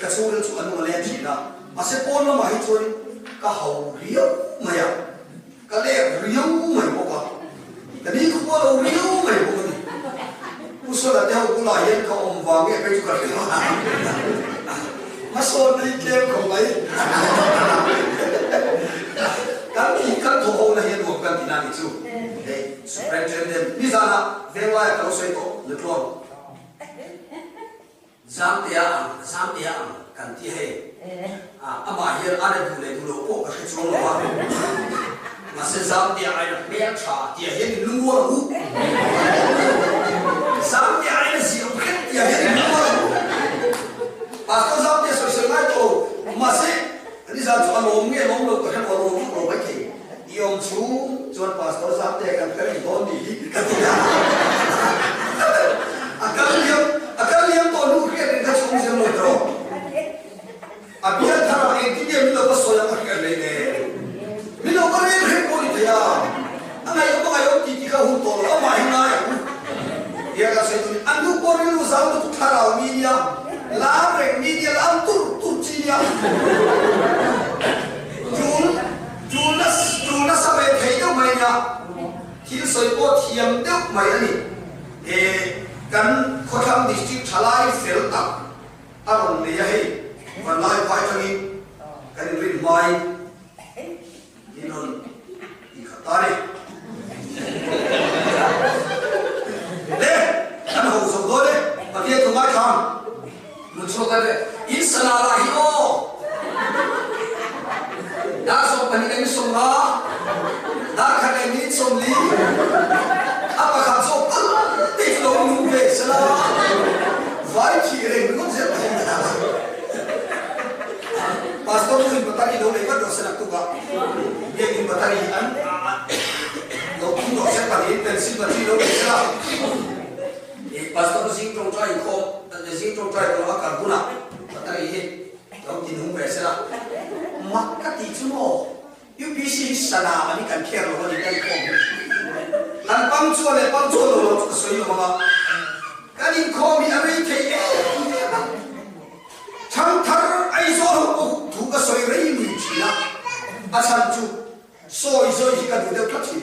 ka chul chu anu le thina ase pon ma hi choi ka hau riu maya ka le riu mai ko ka ni ko lo riu mai ko ni uso la te ho kula yen ka om wa nge pe chu ka ma so ni ke ko mai kan ki kan tho ho na hian wo kan ti na ni chu superintendent ni sana vewa ka so to le klon Sam dia kan ti he ama hier ale du lo po ka chu lo wa ma se sam dia ai me cha dia he ni lu wa hu sam dia ai si o ke dia he ni lu wa hu pa ko sam dia so se mai to ma se ni sa chu lo nge lo ko he lo ba ke yom chu chuan pastor sam dia kan ka ni don ni ka ti akal liam to lu ke ni ka chung se mo tro abia thara e ti dia mi lo ko so ya ka le ne mi lo ko le he ko ni ya ana yo ko yo ti ka hu to lo ma hi na ya ka se tu an lu ko ri lu sa lu thara mi ya la re mi ya la tu chi ya jun na sa be thei do mai ya thil soi ko thiam de mai ani kan khotham district thalai fel tak aron le ya he van lai phai thani kan rin mai inon I khatare le kan ho so do le patia tu mai kham mun so ka le in sala la hi o da so pani kan so la da khan ni so li apa khan so ti lo nu ve sala vai ki re nu se pastor tu bata ki lo le ka do se tu ka ye ki bata ki an lo tu do se pa ni pen si ba ti lo le sala e pastor sing trong trai ko de sing trong trai ko ka guna bata ki he lo ki nu ve sala mak ka ti chu mo UPC sana ani kan kher lo ni kan ko lan pang chu lo so yi lo ma kan in ko mi ari ke chang thar ai zo ho thu ka soi rei mi chi na a chan chu soi hi ka du de ka chi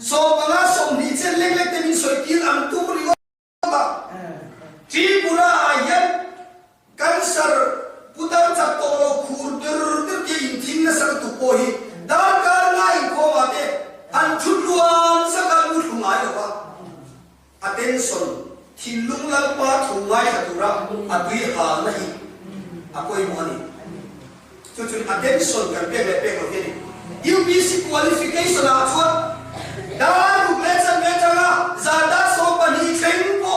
so banga som ni chen lek te min soi tin am tu ri ba chi pura ayat kan sar putar cha to lo khur dur ke in tin na sar tu po hi da ka ngai ko ma te an chu luan sa ka mu thu ngai ba attention thilung lang pa thu ngai ha tura adui ha na hi akoi moni chu attention kan pe lo ke ni UPC qualification a chuan da ru le cha za da so pa ni thleng po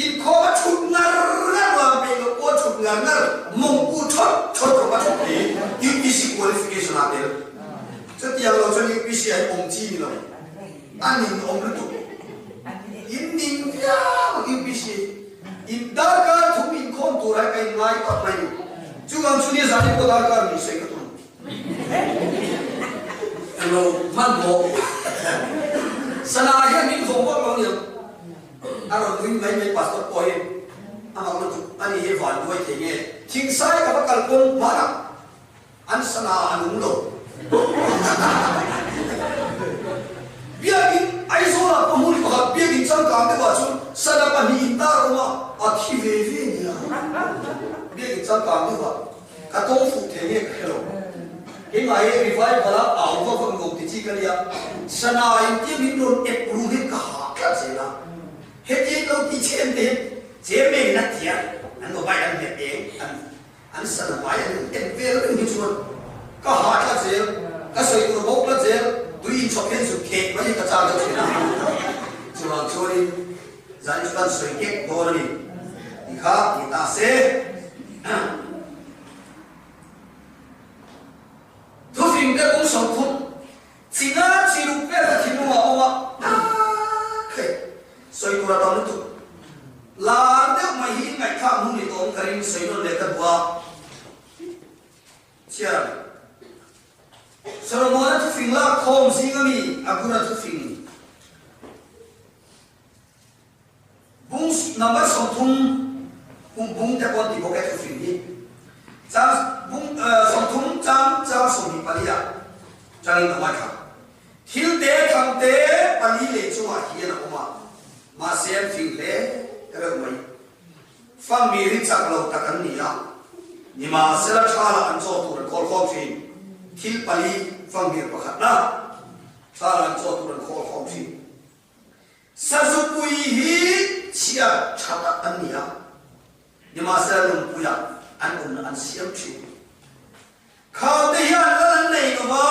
in ko chut ngar na wa pe lo ko chut ngar mong u thot ko ma thot ni UPC qualification a tel cha ti lo cho UPC ai om chi ni lo an ni om lu tu in ning ya UPC in da ka thu in khon tu ra kai ngai ko mai chu ngam chu ni za ni ko da ka ni se ka tu hello man bo sana ya min khong ko lo ni aron ring mai pastor ko he ama ko tu ani he van doi the nge thing sai ka ba kal kon ma na an sana anung lo biagin ai zo la ko muli ko biagin chang ka de ba chu sana pa ni ta ro ma a thi ve ni la biagin chang ka de ba ka to fu the nge hello in ai revive bala au ko ko ngom ti chi ka ya sana in ti min don e pru he ka ha ka se la he ti lo ti chen de je me na tia an lo bai an me pe an sana bai an en ve lo ni chu ka ha ka se ka soi ko bo ka je tui chok hen su ke mai ka cha ga chi na chu wa chori zan chu kan soi ke bo ni kha ki ta se thu phim cái cũng sống phút chỉ na chỉ lúc cái là thì mua mà cái soi tu ra tao nó tu là nếu mà hiện ngày khác muốn đi tốn cái gì soi nó lấy cái bùa chia sau đó thu phim là không gì cái gì aku ra thu phim bung number sống thung bung bung theo con thì có cái thu phim gì ฟังมีริจักเราตะกันนี่อ่ะนี่มาเสละชาละอันโจตุรคอลคอมชินทิลปาลีฟังมีประคัตนะชาละอันโจตุรคอลคอมชินสัจปุยฮีเชียชัดอันนี้อ่ะนี่มาเสละลุงปุยอันอันเสียมชิวข้าวเทียนแล้วนั่นก็ว่า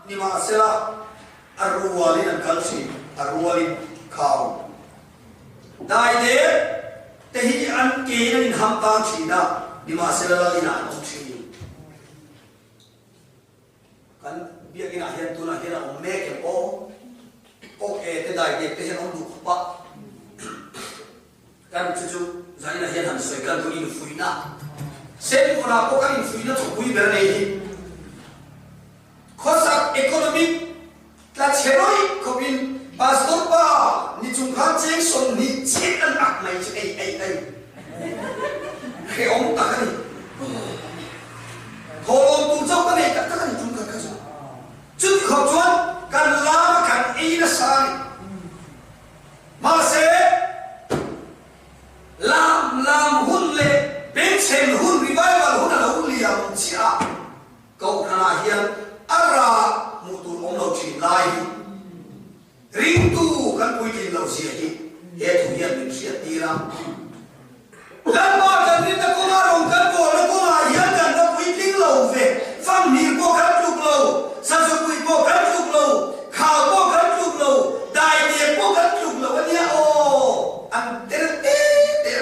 นี่มาเสละอารวาลินันกัลชิอารวาลินข้าวได้เด็ดแต่ที่อันเกณฑ์ทำตามชีนะดิมาเซลล์ลินาต้องชีกันเบียกินาเห็นตัวน่ะเห็นเอาเมฆโอ้เอแต่ได้เด็กแต่เห็นเอาดูขบะกันจู่ๆใจน่ะเห็นหันสวยกันตัวนี้ฟุยนะเส้นคนน่ะก็กันฟุยนะถูกฟุยแบบนี้ข้อสักอีโคโนมิกและเชโรยเขาเป็นพาสตอร์ป้านี่จุงพันเจงส่งนี่เช็ดอันอักไม่ใช่ไอ้เขียวมุตะกันนี่โคลงตุ้งเจ้ากันนี่กันนี่จุงกันกันจุดเขาชวนกันลามากันอีน่ะสายมาเสลามหุ่นเล่เป็นเชนหุ่นรีไววัลหุ่นอะไรหุ่นเลี้ยงเชียก็ขณะเฮียนอารามุตุลองเราจีไลริงตูกันปุยกินเราเสียทีเฮตุเฮียนเป็นเสียตีราแล้วมากันนี่ตะกุมารงกันโกแล้วก็มาเฮียนกันตะปุยกินเราเวฟังมีโกกันจุกเราสัจปุยโกกันจุกเราข่าวโกกันจุกเราได้เดียโกกันจุกเราวันนี้โออันเตอร์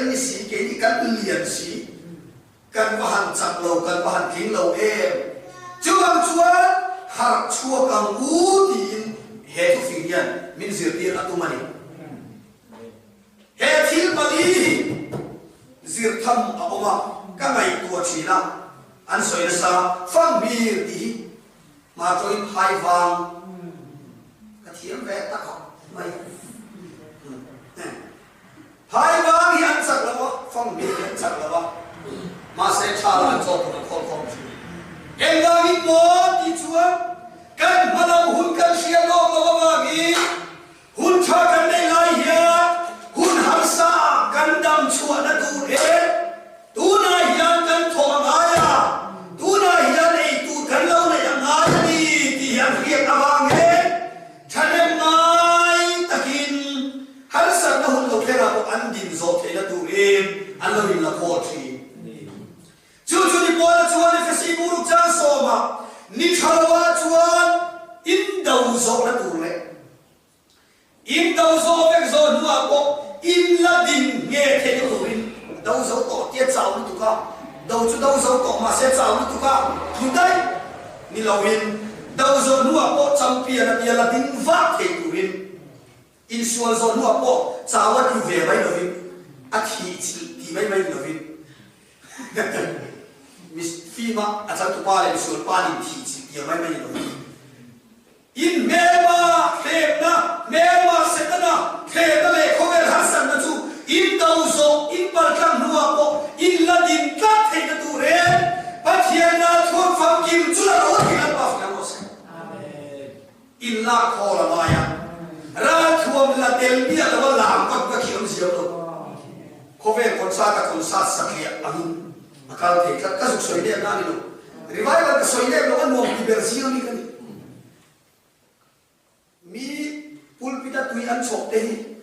นี่สิเกนี่กันเลียนสิกันว่าหันจักเรากันว่าหันกินเราเองจวนหักชัวกังอูดีนเฮตุฟิเฮียนมินซิร์ตีอัตุมานีเฮทิลมาลีซิร์ทัมอัปมาก็ไม่ตัวชีนะอันสวยนะซาฟังบีดีมาจอยพายฟังกระเทียมแวะตะขอไม่พายฟังยันสักแล้ววะฟังบียันสักแล้ววะมาเสชาลาจอดตัวคนคนชีเอ็งได้ยินหมดที่ชัวกันมาลำหุ่นกันเชียร์โลกแล้วว่ามีหุ่นชากันในไล่เฮียหุ่นหันซากันดำชัวนั่นดูเอ๋ตูนายยันกันทองอายาตูนายยันไอตูกันเล่าในยังไงนี่ที่ยังเรียกอะไรเอ๋ฉันยังไงตะกินหันซานั่นหุ่นเราแค่เราอันดินโซเทนั่นดูเอ๋อันเราอินละโคตรีจู่ๆนี่พอละชวนในเฟซบุ๊กจ้าโซมานี่ชาวบ้านชวนอินดาวโซนั่นดูเลยอินดาวโซเป็นโซนัวก็อินละดินเงี้ยเทนดูรินดาวโซต่อเตี้ยเจ้านี่ตุก้าดาวโซต่อมาเสียเจ้านี่ตุก้าทุกได้นี่เราวินดาวโซนัวก็จำเปียนะเปียละดินวัดเทดูรินอินส่วนโซนัวก็จ้าวัดอยู่เวไม่เราวินอาทิตย์ที่ไม่เราวินมิสฟีมาอาจารย์ตุปาเลมิสวนปาลิทีจิเดียวไม่รู้อินเมมาเทปนะเมมาเซตนะเทปเลยเขาเวลฮัสซันนะจูอินดาวโซอินปาร์คันนัวโออินลาดินกัดเทนตูเรปัจเจียนาทวนฟังกิมจุลาโรติลันบาฟกันโมเซอินลาโคลามายาราทวมลาเตลเบียลวลามกักขิมเสียวโลเขาเวลคนซาตะคนซาสักเลียอามินkalau kita kasih soalnya nani lo, rival kita soalnya lo kan mau diversi ni kan, mi pulpita tuian sok deh,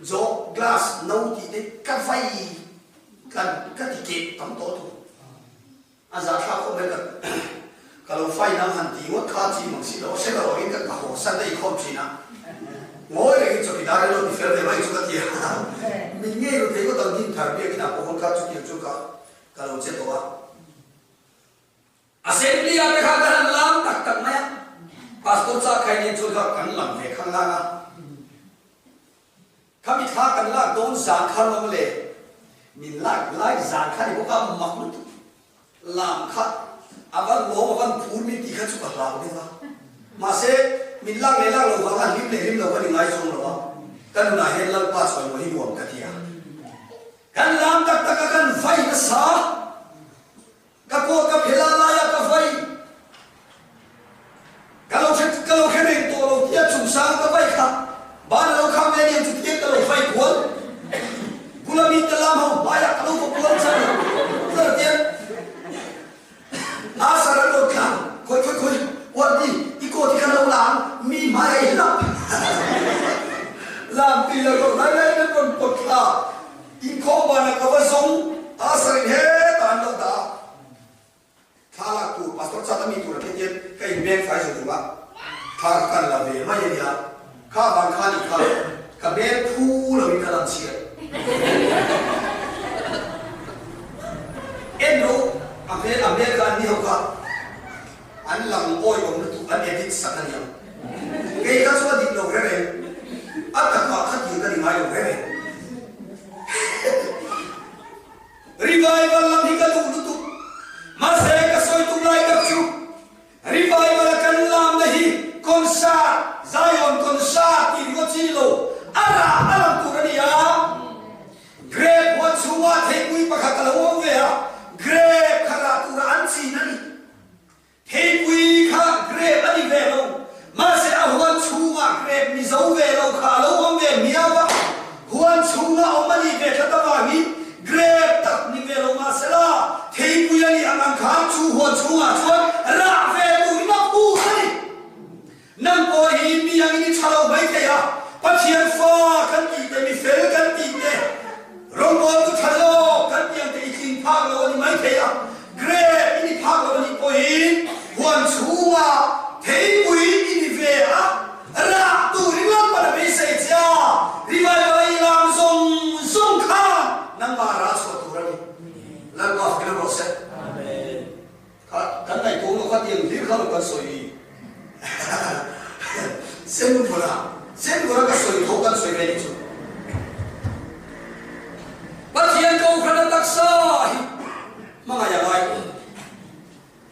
jok glass nauti deh, kafai kan tiket tamto tu, azar aku mereka kalau fai nang hanti, wah kaji maksud lo, saya kalau ini kan kau santai kau cina, mau lagi cakap dah lo di film yang juga dia, minyak lo tengok tahun ini terbiak kita pohon kacu dia juga. Kalau cek toa, assembly ada kagaran lam tak maya, pastor cak kaini juga kan lam dekan langa. Kami kan lam don zangkan mole, min lag zangkan itu kan maklut lam kat, awan lo awan pur min tiga juga lam ni lah. Masih min lag lo awan lim lo kan ingai song lo, kan unahin lam pas kalau hidup katia. Kan lam tak kan fai besar, kapok kapelala ka fai. Kalau kering tu lo dia cungsang ka fai ka, ban lo kami yang cuti kalau fai kuat, gula mi dalam hau banyak kalau về America đi học cả anh làm ôi ông tụ anh edit sẵn anh nhầm cái đó số đi đâu cái này anh ta có khát nhiều cái đi ngay đâu cái này revival làm gì cái đủ tụ mà sẽ cái soi tụ lại các chú revival là cần làm đấy concert Zion concert thì có chi lô ara làm tụ cái gì à Grab what you want hey quý bà khát là uống về à Grab khát tụ là ăn gì này hey quý khát Grab anh đi về đâu mà sẽ à huân chú mà Grab mi giấu về đâu khá lâu uống về mía vậy huân chú là ông anh đi về cho ta vào mi Grab tập mi về đâu mà sẽ là hey quý anh đi ăn khám chú huân chú mà chuan ra về tụ nó bu này nằm bò hi mi anh đi chào mấy thế à bắt chiên pha cần gì để mi phê cần gì để rong bò tu chalo cần gì để ikin phang lo ni mấy thế à Grab ini phang lo ni poin huân chú mà hey quý ini về à ra tụ ni làm mà bị say cha revival làm song khan nang mà ra số tụ ra đi làm có cái nó sẽ cái này tụ nó có tiền thì không có soi xem vừa cái soi thâu cái soi này đi chứ bắt hiện câu khăn đặc sa mà ngay lại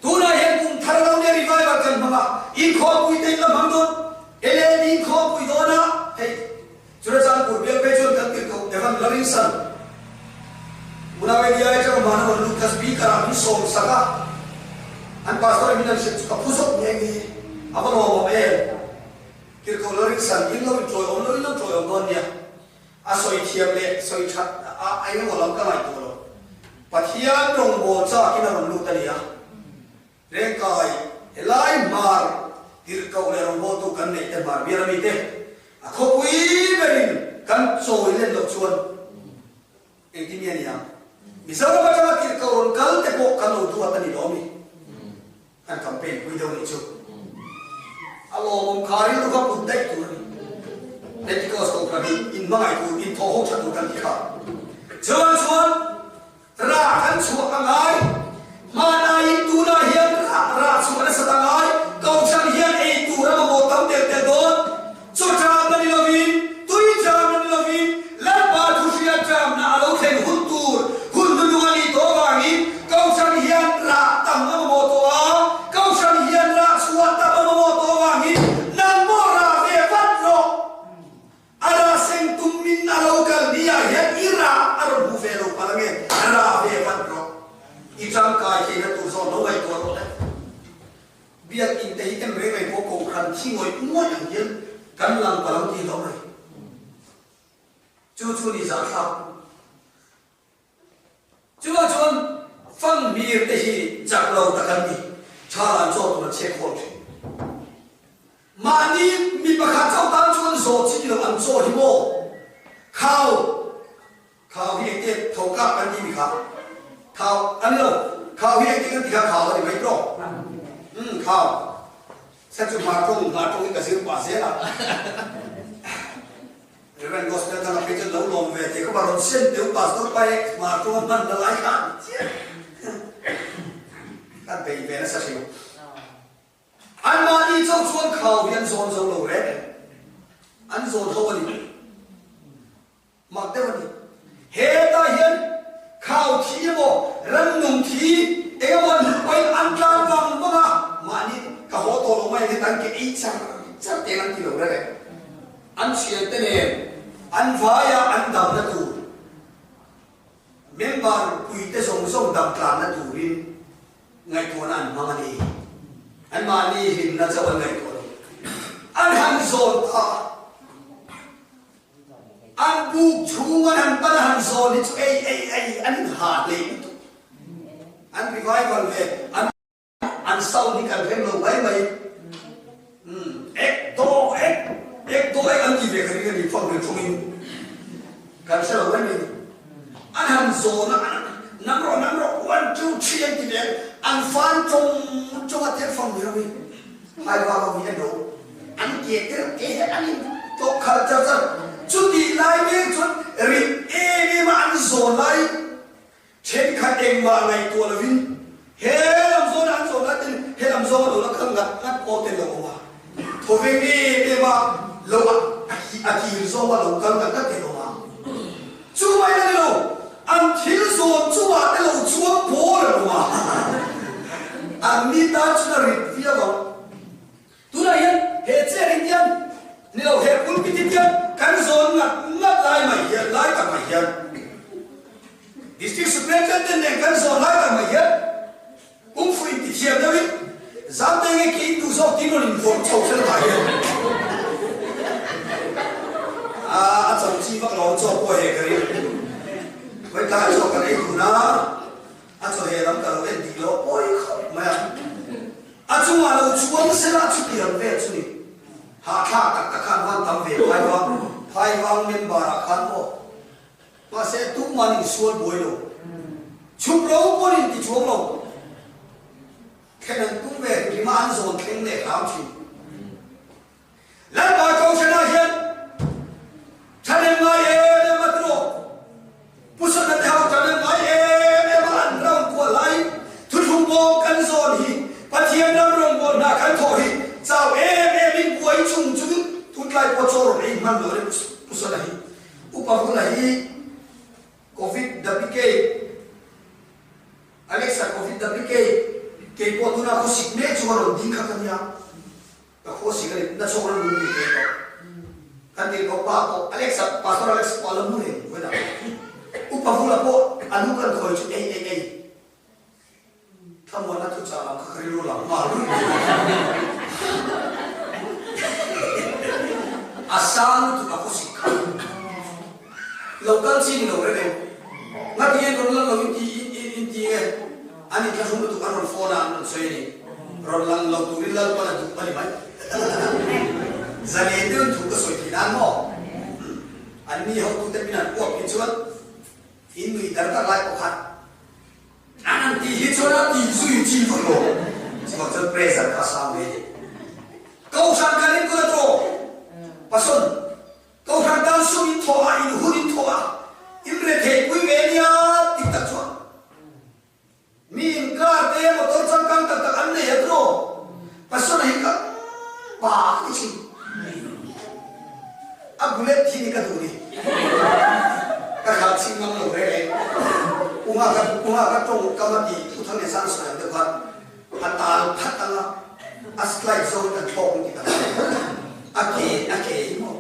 tu na hiện cùng thằng nào này revival cần mà in khó bùi tên làm hàng đốt ele in khó bùi đó na hey chúng ta sang buổi việc bây giờ cần tiếp tục để làm learning sân muna về dia cho mà nó Lucas speaker anh song saka anh pastor mình sẽ có phúc sốc nhẹ nhẹ apa lo em kêu câu learning sân in lo trôi ông con nha à soi thiệp lệ soi chặt à anh nó làm cái này thôi rồi và thiệp trong bộ cha cái nào làm tani à reng kai helai mar tir kau le ro tu kan nei te mar bia mi te a kho pui berin kan choi len lo chuan e ti mi ya mi sa ba cha tir kau ron kal te ko kan lo tu atani do mi kan campaign pui do ni chu alo mom khari lu ka put dai tu ni Pentecost ko kan in mai tu in tho ho cha tu kan kha chuan ra kan chu angai mana itu na hian ra su na satangai kau chan hian ei tu ra mo tam te don cho cha na ni lovin tui cha na ni lovin la ba thu sia cha na alo khen hun nu ani to wangi kau chan hian ra tam na mo to a kau chan hian ra su ta mo to wangi nan mo ra ve vat ro ara seng tum min na lo kal dia hian ira ar bu ve lo palange ra ve vat ro Itam kai khi nó tụ so nó vậy tôi rồi đấy. Việc in tế em về về vô cùng khẩn khi ngồi ngồiอย่างnhiên cắn làm và làm gì đó này. Chú đi sao sao? Chú phân biệt để hi chặt lâu ta cần đi. Cha làm cho tụi nó chết khôn. Mà đi mi bạc hạt châu tan chuan so chỉ được ăn so thì mô. Khao hiện tiết thấu các anh đi mi khao. Khao anh đâu khao hiện cái gì khao thì mấy pro khao sẽ chụp mà trong cái gì quả dễ là rồi gospel thằng cái chân lâu lom về thì có bao nhiêu sen tiểu pastor bay mà trong mình là lại khác các bạn về nó sẽ chịu anh mà đi trong chuông khao hiện zone zone lâu đấy anh zone không có gì mặc thế mà đi hết ta hiện khao thi mo ran nung thi ewan oi an tlan wang banga mani ka ho to lo mai ke tan ke i char te lan ti lo re an sia te ne an vaya an dam na tu member pui te song dam tlan na tu rin ngai to nan mangani an mani hin na chawan ngai to an han zon ta an bu chungan an panahan zone itu an hard le itu an revival ve an sound ni kan rem lo bai mai ek do an ti ve kan ni phong le chungin kan sa lo bai mai an han zone number 1 2 3 an ti ve an fan trong a ter phong ni ri hai ba lo ni do an ke an to khal cha chút đi lại đi chút rít em mà ăn rồi lại trên khát em mà ngày tua là vin he lam zo na zo na tin he lam zo lo la khang ngat ko te lo ma tho ve ni te ma lo a ki zo ma lo khang ngat te lo ma chu mai na lo an thil zo chu wa te lo chu po lo ma an ni ta chu na ri via ba tu na yan he che rin yan ni lo he pun pi ti yan kan zo ngat lai ma yan lai ka ma yan district superintendent ne kan zo lai ka ma yan cũng phải đi xem đó biết dám đây cái kỹ tu sâu tí nó linh phong châu sẽ phải chồng chi bắt đầu cho cô hệ cái với ta cho cái này cũng na cho hệ lắm cả lên đi lo ôi không mà chúng mà lâu chúa sẽ là chút tiền về chút đi hạ hạ các khăn hoàn tâm về hai vang nên bà ra khăn bộ mà sẽ tung màn xuân buổi đâu chụp lâu có đi thì chụp lâu cái này cũng về cái mà ăn rồi cái này khám chịu lần ba câu sẽ nói hiện cho nên nói em mà tôi bút sân đất theo cho nên nói em mà ăn rong của lại thut hùng bò cắn giòn hi bắt thiên đâm rong bò na cắn thổ hi chào em đi quay chung chung thut lại bò cho rồi em ăn rồi bút sân này upa pun này covid WK Alexa covid WK cái bộ tu na có xịt nét cho nó dính khắc khăn nhau, và có xịt cái nó cho nó luôn đi cái đó, cái này có ba bộ Alexa, pastor Alexa có làm gì vậy đó, upa là bộ anh cũng cần khởi chút ai, tham quan là chút sao làm khắc rồi làm mà luôn, asal tu na có xịt khăn, local xin đâu đấy, ngắt tiền rồi là lâu in ani ka sumbu tu kan phone an so ni ron lang lo tu rilal pa na tu pa ni mai zale de tu ka so ti nan mo ani ho tu te pinan ko ki chuan in mi dar ta lai ko khat anan ti hi chona ti zui chi fu lo chi ko chon pressure ka sa me ko san ka ni ko to pason ko han dan su in tho a in hu in tho a in re the kui ve nia ti ta chuan min car te motor chang kang tak an ne hetro pasona hi ka pa ti chi a bullet thi ni ka du ni ka kha chi ngam lo re unga ka tong ka ma ti thu thang ne san sa de khat atal phatanga asklai zo ta thong ti ta ake mo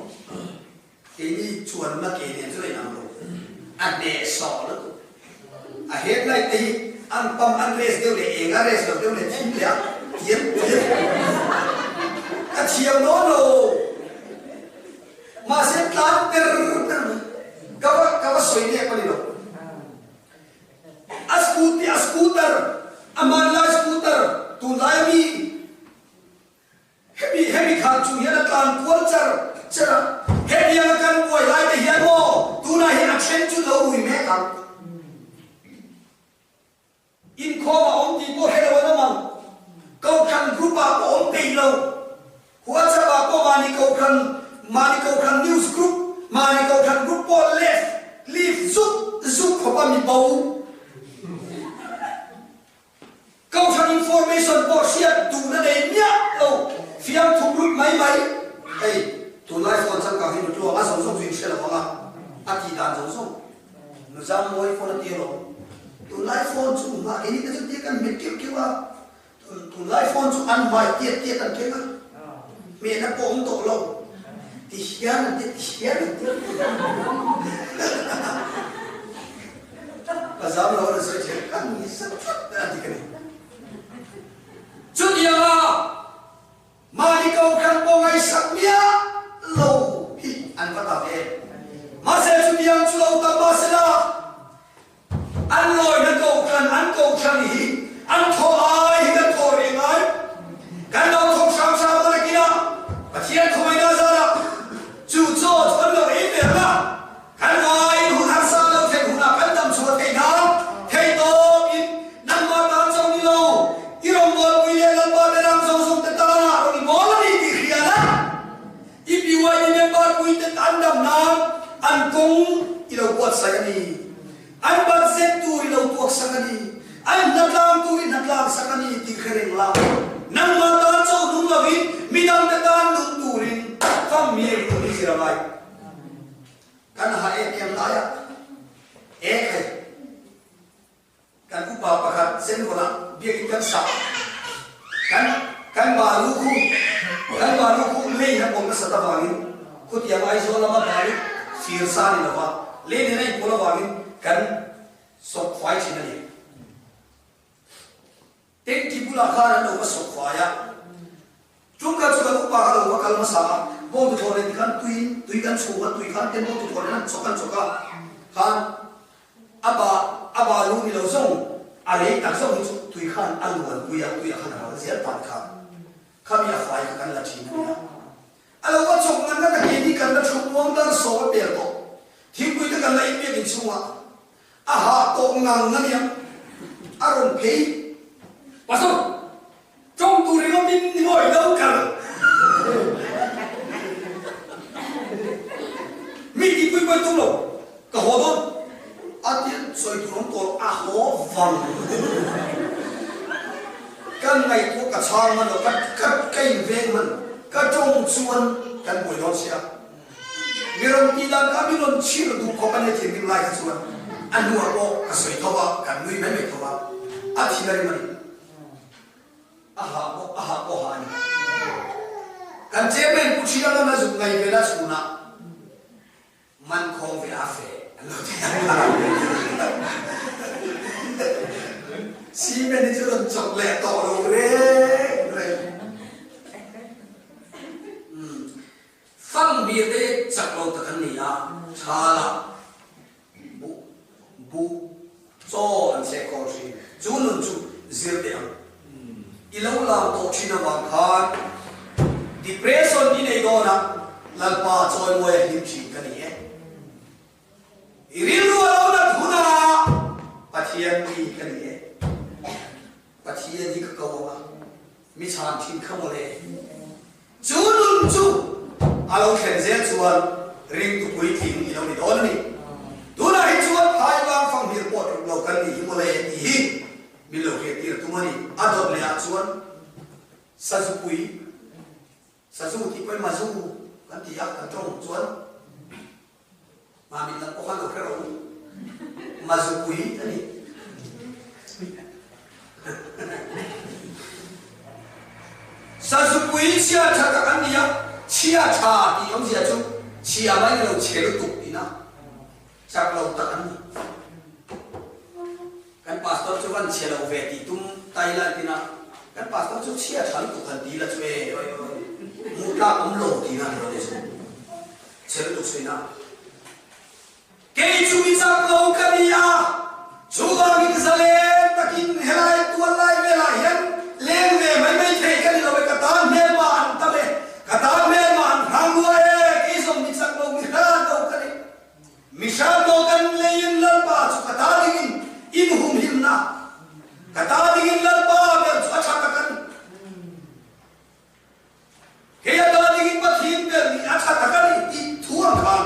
ke ni chuan ma ke ne zoi nam lo a ne so lo a het lai ti an pam an res deu le enga res deu le thim le yem a thiam no lo ma se tlan per ka soi ne ko ni lo a scooter aman la scooter tu lai mi heavy khan chu hian tlan kual char heavy ang kan boy lai te hian mo tu na hi action chu lo ui me kam in kho ông ti po hello na mang câu khăn group ba po ông pe lo hua cha ba po mani câu khăn news group mani câu khăn group po leave zup kho pa mi bau câu khăn information po share tu na dei nya lo fiam thu group mai ei tu lai phone chang ka hin tu a song song swing share la a ti dan song song no jam moi phone ti lo tu lai phone chu ma ini ta chu ti kan met ke wa tu lai phone chu an mai tiet kan ke ma me na po ong to lo ti hian ka zam lo na so che kan ni sa ta ti kan chu dia ma ni ko kan po ngai sak mia lo hi an pa ta ke ma se chu dia chu lo ta ma se la an loi na câu khăn hi an tho ai hi ka tho ri ngai kan lo thong sang sa ba ki na pa thian khoi na za la chu cho thon lo e ve la kan wai hu har sa lo the hu na kan tam chu the na thei to in na kering la nang ma ta cho nung la vi mi dam ta tan nung turin fam mi ko ni sira vai kan ha e kem la ya e khai kan ku pa pakhat sen ko la bia ki kan sa kan ba lu khu le na ko na sa ta wa ni ku ti ai zo la ma ba ni sir sa ni la wa le ni nai ko la wa ni kan sok phai chi na ni tek ki bula khara no ba sok phai ya chung ka chu ka ku pa ka lo kal ma sa bo tu thore ni kan tui kan chu ba tui kan ten bo tu thore na chokan kan aba lu ni lo song ale tak song tui kan an wan ku ya kan ha sia ta kan ya phai kan la chi na alo wa chok nan na ke ni kan na chu wang dan so pe to thi ku ta kan la i pe din chu wa a ha to ngang na ya aron pe pastor trong tu ri ngom bin ni ngoi đâu kan mi ti ku ku tu lo ka ho don a ti soi tu ron to a ho vang kan ngai tu ka chang man lo ka kai ven man ka trong chuan kan boi don sia miron ti dan ka mi lon chi ro du ko kan ne ti mi lai ka chuan anu a ko ka soi tho ba kan nui mai mai tho ba a thi na ri mani aha ko ha ni kan che men ku chi na na zu ngai ve na su na man khong ve a fe alo ti si men ni chu chok le to ro re phang bia te chak lo ta kan ni a cha la bu so an se ko si chu nun chu zir de ang ilo la to china wang khan depression ni nei do na lalpa choi mo ya him chi kan ni e iril ru lo na thuna pathian ni kan ni e pathian ni ka ko ma mi chan thin kham le chu nun chu alo khen zel chuan ring tu pui thing ilo ni don ni tuna hi chuan hai wang phang hir pot lo kan ni hi mo le hi mi lo ke tir tu mani adop le a chuan sa zu ti poi ma zu kan ti yak kan trong chuan ma mi la ko kan lo kero ma zu pui ani sa zu pui chia tha ka kan ni ya chia tha ti yong sia chu chia mai lo che lu tu ni na chak lo ta kan ni kan pastor chu kan che lo ve ti tum tai la ti na kan pastor chu chia than tu kan ti la chwe mu ta om lo ti na lo de chu che lu tu sui na ke chu mi chak lo ka ni ya chu ga min zale takin helai tu lai ve la yan leng ve mai mai thei kan lo ka ta me ma an ta le ka ta me ma an hang wa e ke som mi chak lo mi ha do ka ni mi sha do kan le yin la pa chu ka ta ding in hum him na kata dingin lalpa ber acha takan ke ya da dingin pathin ber ni acha takan i thuang khan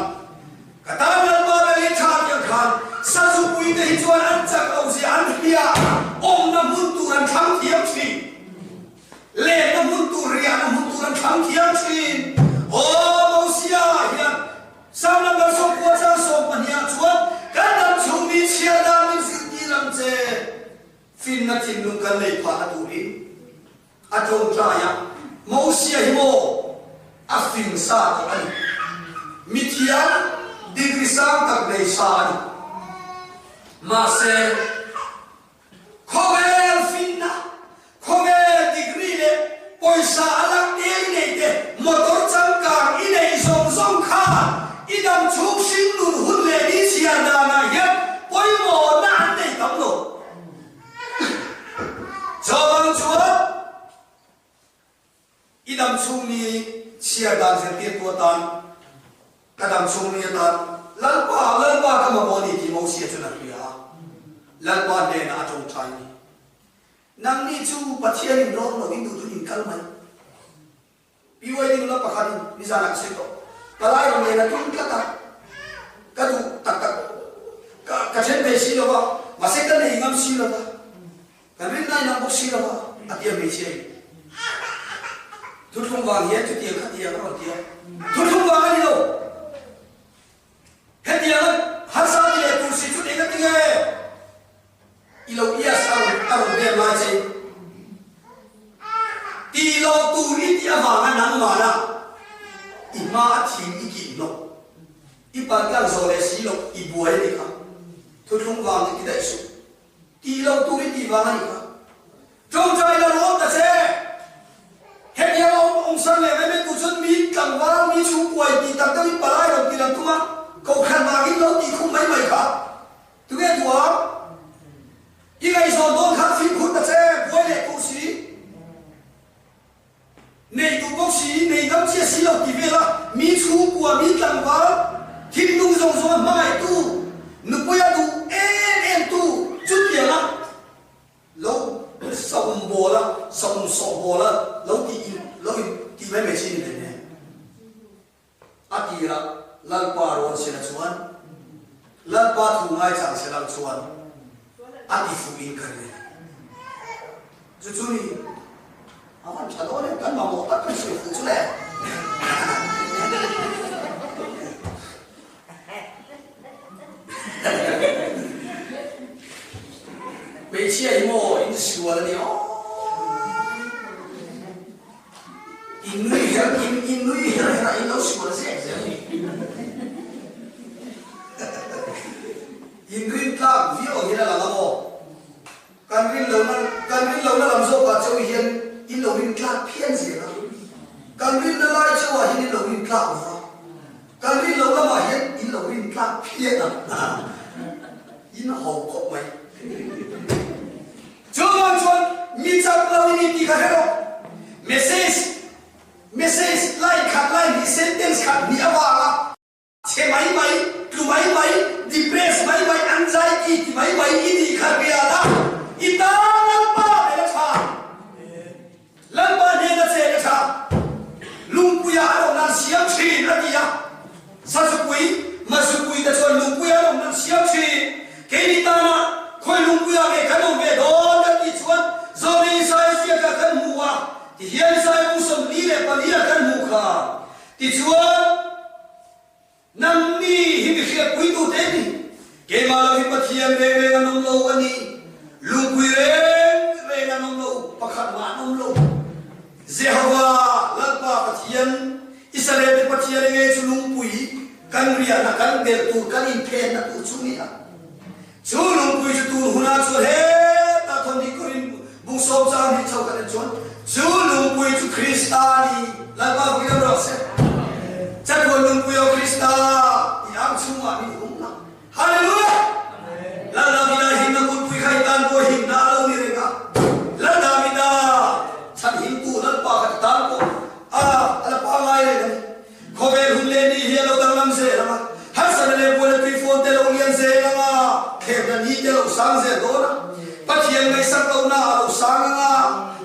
kata lalpa ber i tha ya khan sa su pui te hi chuan an chak au si an hia om na mun tu ran kham thiam chi le na mun tu ria na mun tu ran kham thiam chi o mo sia hian sam na ber so ko cha so pania chuan kan nam chu mi chia da min si ti lam che fin na tin lung kan lei pha na tu ri a chong tra ya mo sia hi mo a fin sa ta ani mi thia degree sang tak nei sa ani ma se khovel fin na khovel degree le poisa alak nei nei te motor chang kar i nei song song kha idam chuk sing nun hun le ni sia na na ya poi mo na nei tam lo Jawang chuan idam chung ni chia dan se ti tu tan kadam chung ni tan lalpa ka ma mo ni ti mo sia chu na ya lalpa ne na chong chai ni nang ni chu pathian in ro no in du tu in kal mai piwai ni la pakhan ni za nak se to kalai ro ne na tum ka ta ka tu tak tak ka chen be si lo ba ma se ka ne ngam si lo ba kan rin nai nang bo si lo ba atia me che thu thung wang hian chu tia kha tia ka tia thu thung wang ani lo he tia har sa ni tu si chu de ka tinga ilo ia sa ta ro de ma che ti lo tu ni ti awang nang ma na ima thi ni ki lo ipa ka zo le si lo I buai ni ka thu thung wang ni ki dai su ti lo tu ni ti wang ni ka trong trời là lốp ta xe hết nhà ông sang lệ với bên cụ chân mi cầm vào mi chú quầy thì tặng tới bà lai đồng tiền làm tung á cậu khăn mà cái lâu thì không mấy mày cả tôi nghe thua cái ngày rồi đón khăn phim khút ta xe quay lệ cụ sĩ này tụ bốc sĩ này ngắm chia sĩ lộc thì về là mi chú của mi cầm vào thiên tung rồng rồng mai tu nụ quay tu em tu chút tiền lắm lâu sông bò la sông sọ bò la lâu thì mấy mấy chuyện này nè ati ra lal pa ron se na chuan lal pa thu ngai chang se lang chuan ati fu in kar ne chu chu ni awan chalo le kan ma mo ta kan se fu chu le每次一摸，你说了你哦，因为因老说了噻，因为他为哦，现在啷个么？干为老那啷说把这因因老人他骗死了，干为那来就话因老人他了，干为老那嘛因老人他骗了，因好国没。Jangan cuan minta lawan ini tiga hero message like kat like di sentence kat di awal cemai tu mai depress mai anxiety di mai ini kat biara ita lampa nena cha lumpuya adong nan siap chi lagi ya sasukui masukui da cuan lumpuya adong nan siap chi kini tanah khoi lumpuya ke kanong be don kan ti chuan zori sai sia ka kan muwa ti hian sai mu som ni le palia kan mu kha ti chuan nam ni hi mi khia pui tu te ni ke ma lo hi pathian re nong lo ani lumpui re nong lo pakhat ma nong lo Jehovah lalpa pathian Israel pathian nge chu lumpui kan ria na kan ber tu kan in phen na tu chu ni a Julung pui tu huna chu he ta thon ni korin bung som cha ni chau kan chon julung pui tu kristani la ba bu ro se cha ko lung pui o krista yang chu ma ni hum na hallelujah la la mina hin na kun pui khai tan ko hin na lo ni re ga la la mina chan hin tu la pa ka tan ko ala pa ngai re ko ve hun le ni he lo dang lam se la har sa le bo le tui phone te lo lian se la khéo ni te lo sang se do na pathian ngai sak lo na lo sang nga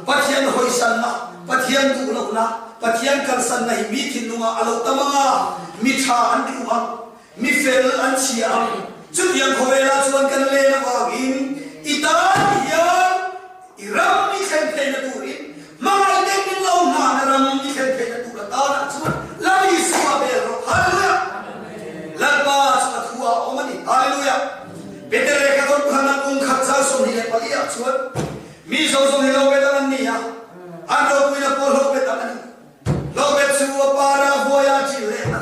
pathian hoi san na pathian du lo na pathian kan san na mi thin nu nga alo tamanga mi tha an tu ma mi fel an chi am chu yang ko vela chuan kan le na wa gin ita ya iram ni khen the na tu ri ma te min lo na ram ni khen the na tu la ta na chuan la ni suwa be ro hallelujah la ba sa thua o mani hallelujah Peter reka kon khana kung khatsa som ni le palia chuan mi zo zo ni lo be dan ni ya an ro pui na pol ho be dan ni lo be chu para voya chi le na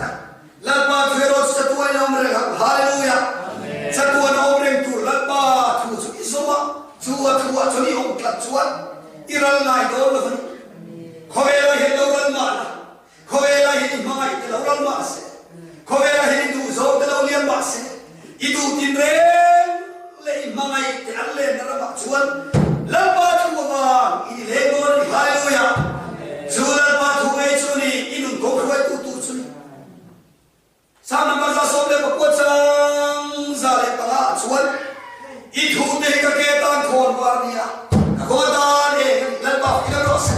la ba thero sa tu ai nom re hallelujah sa tu no reng tu la ba thu chu isoma chu chu ni ong khat chuan iral nai do lo ni khowela he do ran ma khowela he mai te lo ran ma se khowela he du zo te lo lian ma se idu tin re le mangai te alle na ba chuan la ba thu ba I le go ni hallelujah chu la ba thu ngai chu ni inun ko khoi tu tu chu sa na ma za so le ba ko chang za le pa chuan I thu te ka ke tan khon ba ni a ko da ne la ba ki la ro se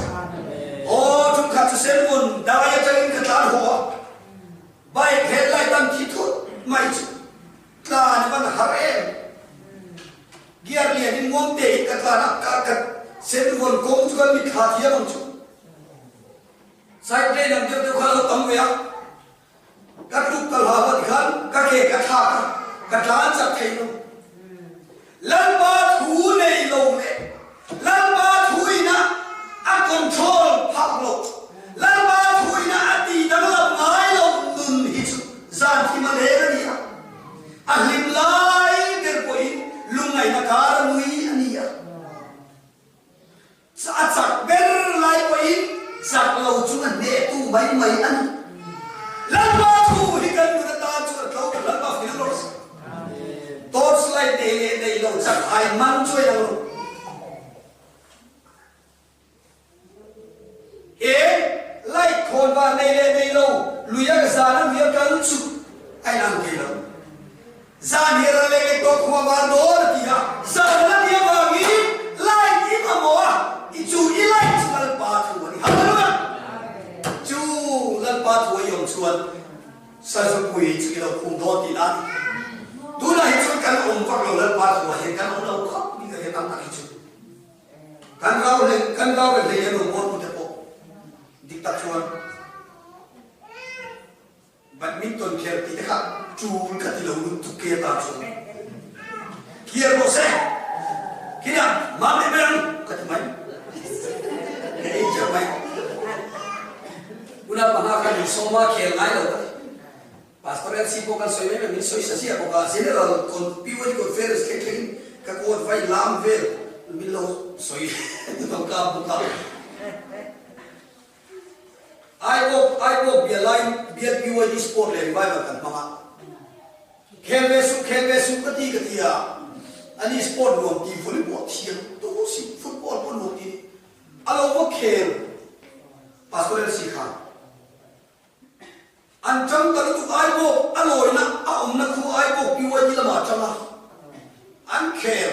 o chu kha chu sen mun da ya chang ka tan ho bai he lai tan ki thu mai chu ta ni ban har em giar lian in ngom te ka ta na ka xem còn công chúng con bị khá thiệt không chú sai đây làm việc tôi khá là tâm về các lúc cần hòa vật khăn các kẻ các thà các lá chặt thấy đâu lần ba thú này lâu này lần ba thú na control pháp luật lần ba thú na đi đang làm ngay lâu đừng hít gian thì mà để ra đi lim lai der koi lung này na kar mui ania sa sak ber lai koi sak lâu chúng anh để tu mấy mấy anh lần ba thú thì cần người ta cho lâu lần ba phiền rồi tốt lại để đây lâu sak ai mang chơi đâu lại còn vào đây lâu lùi ra cái sao nó cần chút ai làm cái đâu ra đi ra lên to khoa vào đó thì à ra nó đi vào nghĩ lại đi mà mua đi chú đi lại chú lần ba thua đi hả luôn chú lần ba thua dùng chuan sao chú quỳ chú cái đầu cùng đó thì đã tú này chú cần ông phát lộ lần ba thua hiện cần ông đâu khóc đi cái hiện đang tặng chú cần cao lên lấy đồ mua một cái bộ diktat chuan badminton kher ti dekha chul khati lo lu tu ke ta chu kier mo se kina ma me ben khati mai ei cha mai una pana ka ni soma khel ngai lo pastoral si ko kan soi me min soi sa si ko ka general kon piwori ko feres ke ken ka ko vai lam ver min lo soi to ka bu ka I will be alive, be a pure sport le revival kan mama. Khelve su kati ya. Ani sport lo ti volleyball ti to si football pun lo ti. Alo wo khel. Pastoral sikha. Ancham talu tu I will alo na aum na khu I will pure ni lama chama. An khel.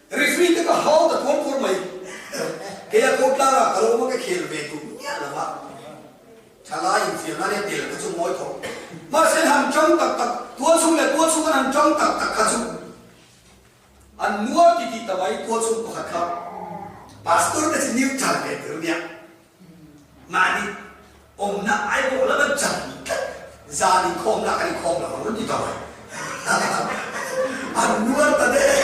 Referee te ka how the kon for mai. Kaya ko tara alo mo ke khel ve tu. Ya la ba. Chala in phiền nó nên tiền cái chung mối thổ mà sẽ làm trong tắc tua chung cái làm trong tắc cái chung anh mua thì tao ấy tua chung có khác pastor nó chỉ níu chặt cái thứ này mà đi ông na ai bộ là vẫn chặt gia đình không là cái không là nó đi tao ấy anh mua ta đấy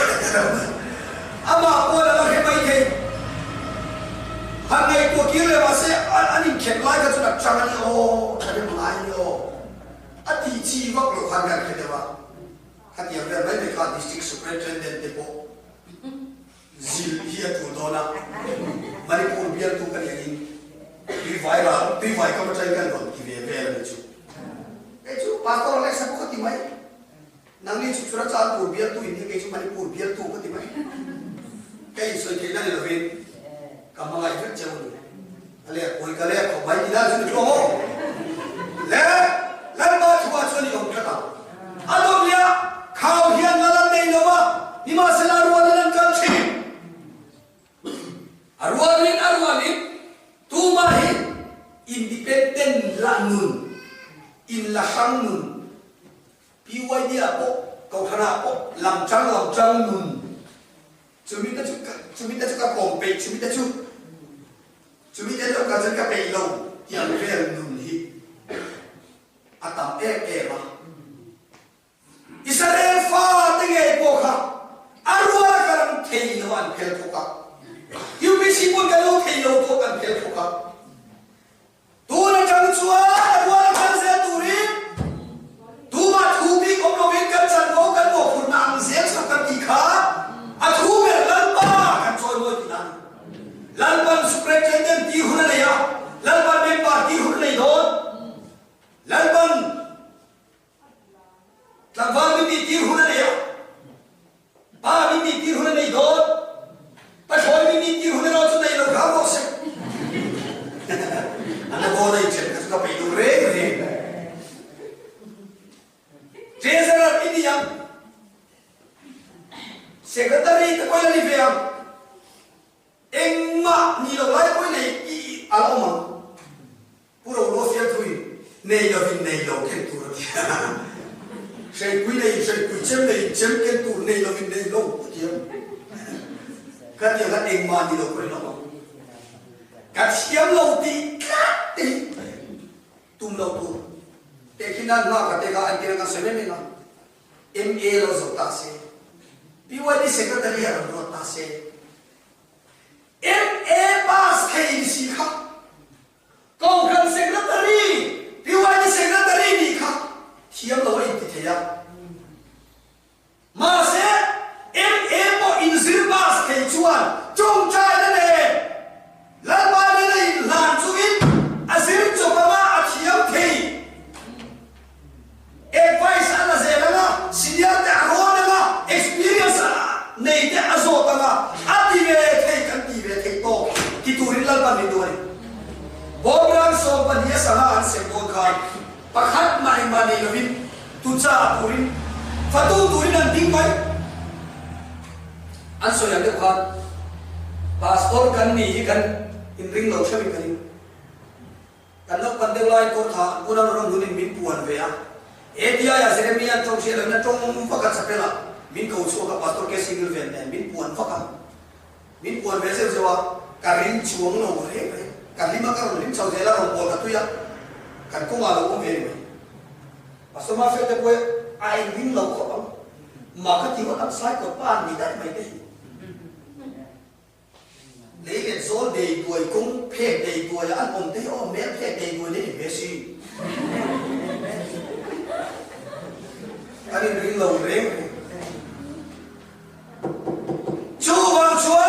ama mua là cái mấy cái hàng ngày của kia là sẽ anh em khép lại cái chỗ đặt trang này ô cái này lại ô anh thì chi vóc lục hàng ngày cái đấy mà anh em về mấy cái district superintendent đấy bộ zil hier tu đó na Manipur biar tu cái này đi vài cái mà chơi cái còn thì về là chú cái chú pastor lại sao có tí mấy năng đi chú ra chăn Manipur biar tu ini cái chú Manipur biar tu có tí mấy cái soi cái này là về cầm ngay rất chậm ale koi kale ko bai ida su ko ho le lan ba thua chu ni om kata adom ya khao hian la lan nei lo ba ni ma se la ru lan kan chi arwalin tu ma hi independent la nun in la sang nun piwai dia po kau thana po lam chang nun chumi ta chu ka kompe chumi ta chu lo ka jan ka pe lo yang ver nun hi atam e ma Israel fa te nge po kha arwa karam thei lo an phel ko ka yu bi si pon ka lo thei lo to kan phel ko ka tu na chang chua arwa kan se tu ri tu ma thu bi kom lo win kan chan ko kan mo phun nang se sa kan ti kha a thu me lan ba kan choi mo ti nan lan ban superintendent ti hun le ya lan ban member ti hun le do lan ban tlawan mi ti hun le ya ba mi ti hun le do pa choi mi ti hun lo chu nei lo ga mo se ana bo dai chen ka pe du re Treasurer ini yang secretary te koi la ni ve am engma ni lo lai koi nei I aloma puro lo fia thui nei lo ken tu ro sei kui chem ken tu nei lo vin nei lo ti cái điều cái tình mà đi đâu có nó cái xiêm lâu thì cắt đi tum lâu tu để khi nào nó cái anh kia nó sẽ lên nó em e lo rồi ta sẽ BYD secretary ở đó ta sẽ em e pass hay gì khác câu cần secretary BYD secretary đi khác xiêm lâu ấy thì thế à mà sẽ em có in pass hay chuan trong trai đó này lần ba này làm chú ít azir cho ba à thiam thì advice ana zelanga senior ta ronanga experience nei te azotanga ative thei kan ti ve thei to ki turin lal ban ni dori bobrang so ban ye sala an se bon khan pakhat mai mani lovin tu cha turin fatu turin an ding mai an so ya de khan pastor kan ni kan in ring lo shabi kan kan no pan de lai ko tha punan rong dunin min puan ve a etia ya Jeremia trong xe là trong phát sắp là min cầu chúa các pastor cái single về này min buồn về xem sao cả rin chuông nó một thế cả lima cái rin sau thế là rồng bò cả tuy á cả công mà cũng về rồi pastor mà phải quay ai min lâu có mà cái tiếng nó sai của ban gì đấy mày đấy lấy cái số đầy tuổi cũng phê đầy tuổi ăn ổn thế ô mẹ phê đầy tuổi đấy để gì anh đi lâu đấy chú vang chúa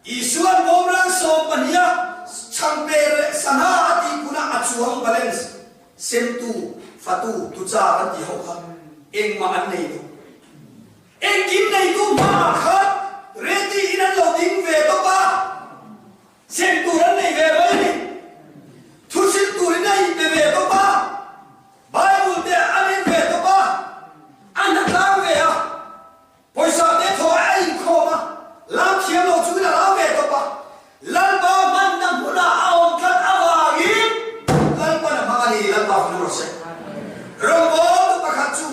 isuan bomlang so pania champe sana ati kuna achuang balance sentu fatu tucha anti hokha eng ma an nei do eng kim nei tu ma khat ready inan loading ve to ba sentu ran nei ve bai ni thusin tu nei ve to ba Bible te anin ve to ba an ta ve a poisa te tho ai kho ma lam khiam lo chu la la ve to ba lan ba man na hula aom khat awa gi lan pa na ma ni lan ba no se rom bo tu pa khat chu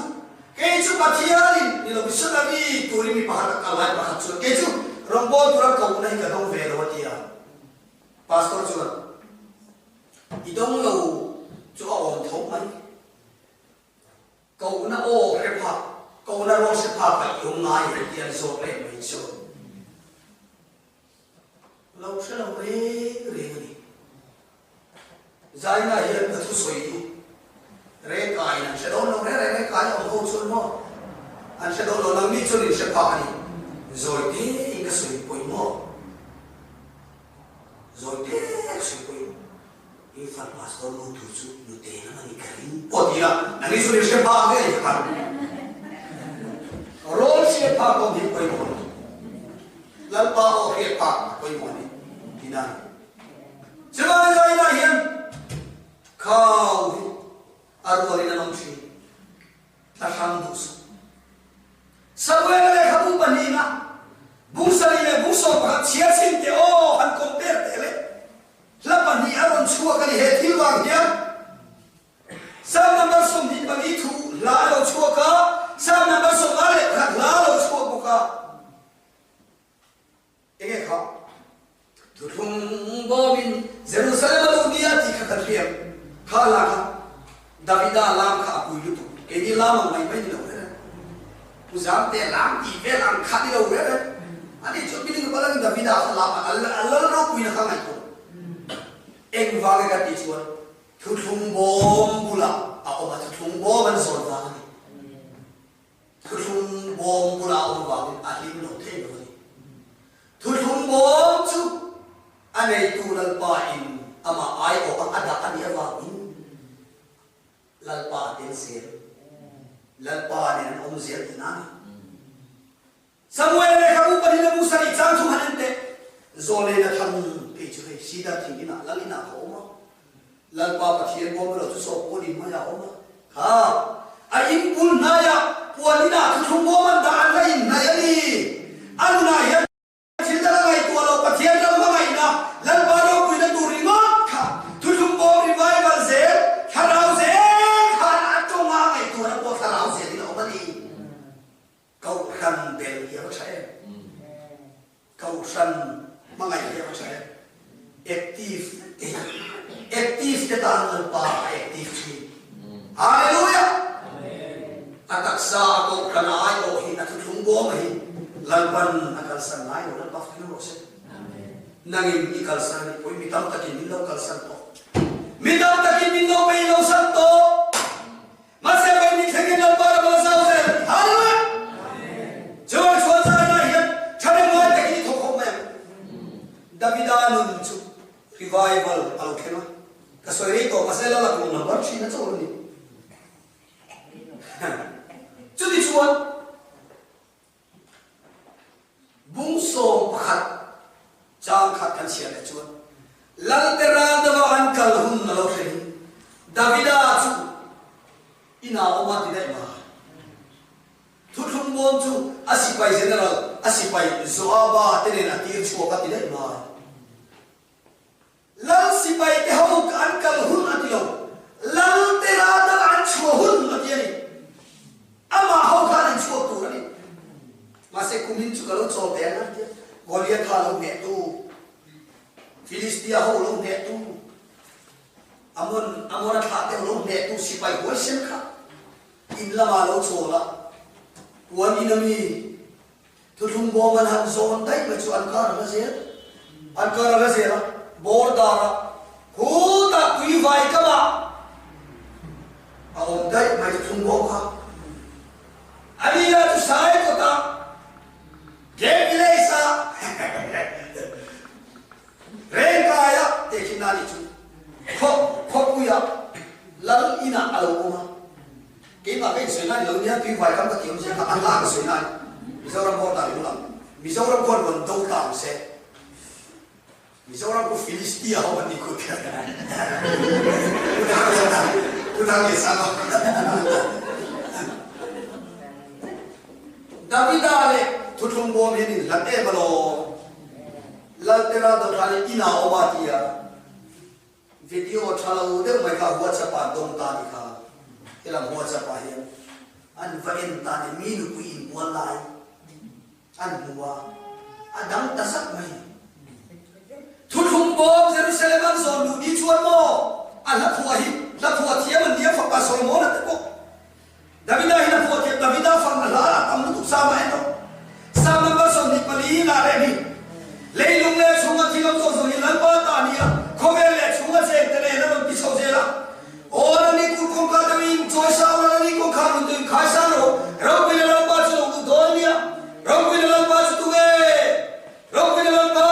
ke chu pa thialin ni lo missionary turi mi pa khat ka lai pa khat chu ke chu rom bo tu ra ka unai ka dong ve lo tia pastor chu i dong lo chu aom thau mai cậu na ô cái phật cậu na lo sẽ phật phải dùng ngay để tiền số để mình số lâu sẽ lâu đấy cái gì dài na hiện là thu suy đi rê cài là sẽ đón lâu rê cài ông hậu xuân mò anh sẽ đón lâu năm đi cho nên sẽ phật đi rồi thế cái suy bồi mò rồi thế suy bồi ini fan pastor lu tuju lu tena mani karin oh dia nani sudah siapa ke kan role siapa kau di koi mon lalpa oh siapa koi mon ni tidak sebab saya lahir kau arwah ina nongsi tahang dus sabwe kamu panina bungsa ni bungsa pakat siasin te oh han compare tele lapan ni aron chua kali he thilwang hiam sam number som ni bani thu la lo chua ka sam number som ale khat la lo chua ko ka ege kha thu thung bo bin Jerusalem lo dia ti kha khat hiam kha la kha Davida lam kha ku yu tu ke ni lam mai mai ni lo re tu jam te lam ti ve lam kha ni lo re ani cho bi ni ba la Davida lam Allah ro ku ni kha ngai ko eng vage ka ti chuan thu thung bom bula a oma thu thung bom an zon wa ni thu thung bom bula om wa ni a lim no the no ni thu thung bom chu anei tu lal pa in ama ai o ada ani wa in lal pa ten se lal pa ni om zel ni na Samuel le khabu pani na musa ni chang chu hanente zole na thang cái sida thì cái nào là cái nào không mà lần qua bắt hiện qua rồi tôi số đi mà nào mà ha ai pun naya puan ina tu thung bo man da an lai naya ni an na ya chil da ngai tu lo bắt hiện lo ma ngai na lần qua đâu quy na tu ri ngot kha tu thung bo revival ze tharau ze khan a chong ma ngai tu na bo tharau ze ni lo ma ni câu khăn bel hiểu sai kan mangai dia macam aktif ke tangan pa aktif. Haleluya. Ataksa ako kanai o hinatutunggo mahi lalban akal sanai o lalbaf kinurose. Nangin ikal sanai o mitam takin minlaw kalsan to. Mitam takin minlaw may ilaw santo. Masaya ni kagin lalbar malasaw sir. Haleluya. Jawa chuan sa na hiyan chane mo takin thokho mayam. Davidanun chu revival alokema. Kasoy rito masela la kung nabar china chawlo ni. Jadi cuan bungso pakat jangkat kan siapa cuan lantaran dawan kalhun nalokeni Davida cu ina omat tidak mah tutung bon cu asipai general asipai zoaba tenen atir cu omat tidak mah lal sipai tehau kan kalhun atilo lantaran dawan cuhun atiani ama hau khanin chuo tu ni mase kumin chu kalo cho te na Goliath lo ne tu Philistia ho lo ne tu amon kha te lo ne tu sipai ho sem kha in lama lo cho la wan inami tu thum bo man han zon dai ma chu an kar la se la bor dara ko ta kui vai ka ba a om dai ma tu thum bo kha Alira tu sai kota Gebilesa Rengkaya tekinani tu Kokuya Lal ina aloma Kita kan senai lalunya tu vai kam tak kiam se ka Allah ka senai Mizoram ko ta ulam Mizoram ko bon do ta se Mizoram ko Filistia ho ni ko ka Kita ni sama Davida le tutung bom ini late balo latera do kali ina omatia video thalau de mai ka WhatsApp dong ta ni ka elam WhatsApp hian an vain ta ni min ku in online an huwa adang tasak mai tutung bom Jerusalem an zon du ni chuan mo an la thuwa thiam an dia fa pa soi mo na te ko Davida hina po ke Davida fang la am tu sama eno sama ba som ni pali na re ni leilung le chunga thilom so so ni lan pa ta ni khome le chunga se te ne na pi so se la or ni ku ko ka mi choi sa or ni ko kha nu tu khai sa ro ro pi le lan pa chu tu do ni ro pi le lan pa chu tu ro pi le lan pa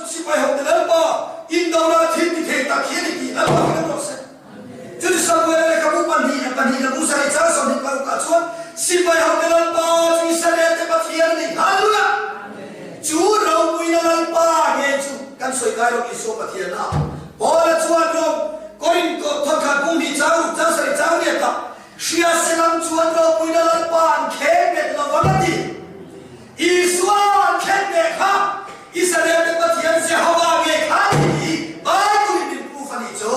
si pai ho te lan pa in do na thi ti the ta khie ni ki lan pa ni no se Jadi sampai le kamu pandi na musa ni cha so ni paru ka chuan sipai ho telan pa chu Israel te pathian ni haleluya chu ro pui na lan pa ge chu kan soi kai ro iso pathian na bola chuan ro korin ko thokha bung ni cha ru cha sari cha ni ta shia selam chuan ro pui na lan pa khe bet lo vanati iswa khe be kha Israel te pathian se hawa ge kha ni ba tu ni pu fa ni chu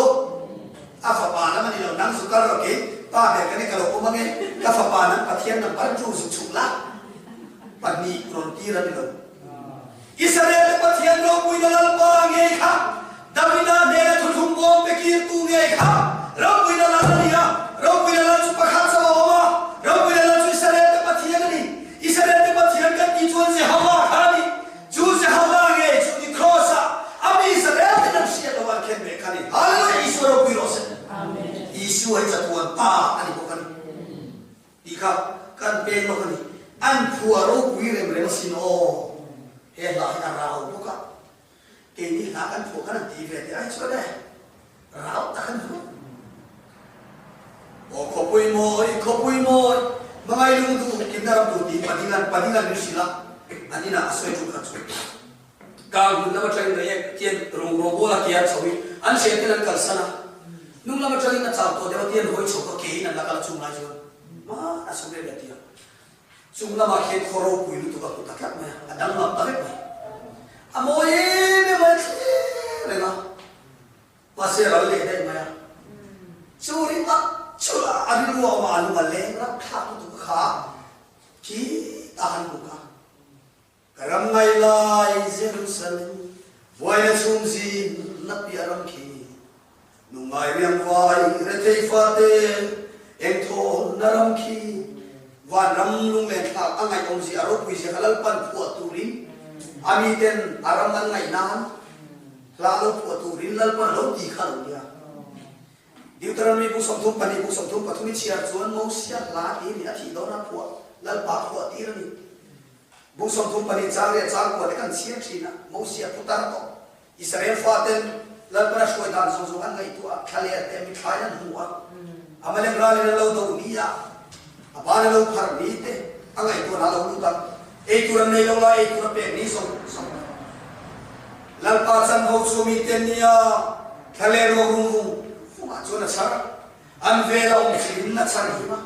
apa pana mani lo nang sukar oke pa be kani kalau umange apa pana pathian nang parju sukla pani frontier ni lo Israel pathian ro pui dalal pa nge kha Davida ne thum bom pe kir tu nge kha ro pui dalal dia ro pui dalal chu pakhat sa oma ro pui dalal chu Israel pathian ni Israel pathian kan ti chuan se hawa khani chu se hawa nge chu ni crossa abi Israel te nang sia lo wan ken be khani haleluya isoro pui ro se Isu ay Tuhan pa ani bukan ika kan pelo kani an puaro kuire mre masino he la ka rao buka kini la kan bukan TV ai chode rao ta kan o kopui mo mga ilung tu kindaram tu di padingan ni sila anina asoy tu ka tu ka guna matlang na ye kien robola kiat sawi an siya kinan kalsana nung lama chali na chao to dewa tiyan hoi choko ke na nakala chunga jo ma asumre betia chung lama khe khoro puilu to ka putakak ma adang ma tarik ma amoye me ma rena pase ral le dai ma churi ma chula ari ruwa ma alu le ra kha tu kha ki tahan buka karam ngai lai Jerusalem Jerusalem voi na chung zin na piaram khi nung mai riang vai re thei fa te eng thon na ram khi van ram lung len thak angai om si aro pui se halal pan phu turin ami ten aram an ngai nan la lo phu turin lal pan lo ti khal ya Deuteronomy bu som thum pani bu som thum pathumi chia chuan mo sia la ti ni a thi do na phu lal pa phu ti ra ni bu som thum pani chang le chang ko te kan chia thina mo sia putar to Israel fa ten lal para shoi dan so so an ngai tu a khale te mi khayan huwa amale grale lo do ni ya abana lo phar ni te angai tu na lo lu ta e tu ram nei lo la e tu pe ni so so lal pa chan ho chu mi ten ni ya khale ro ru fu ma chu na char an ve la om chin na char hi ma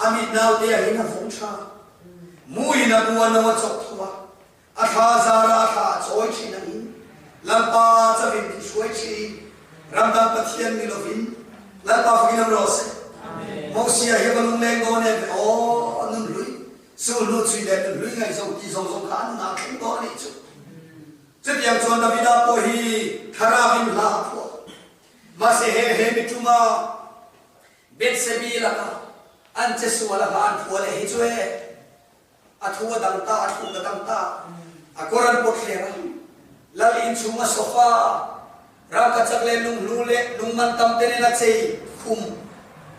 ami nau te hi na phong cha mui na bu na ma chok thwa a tha za ra tha choi chi na ni lal pa cha vin ti shoi chi ram da pathian mi lo vin lal pa phin ro se mo sia he ba lung leng do ne o nun lui su lu chui le nun lui ngai so ti so so khan na khing do ni chu che yang chon da vida po hi thara vin la po ma se he mi tuma bet se bi la ka an che su la ka an phu le hi chu e a thu dang ta a thu dang ta a koran po khle ra lal in chuma sofa ra ka chakle lung lu le lung man tam te ne na chei khum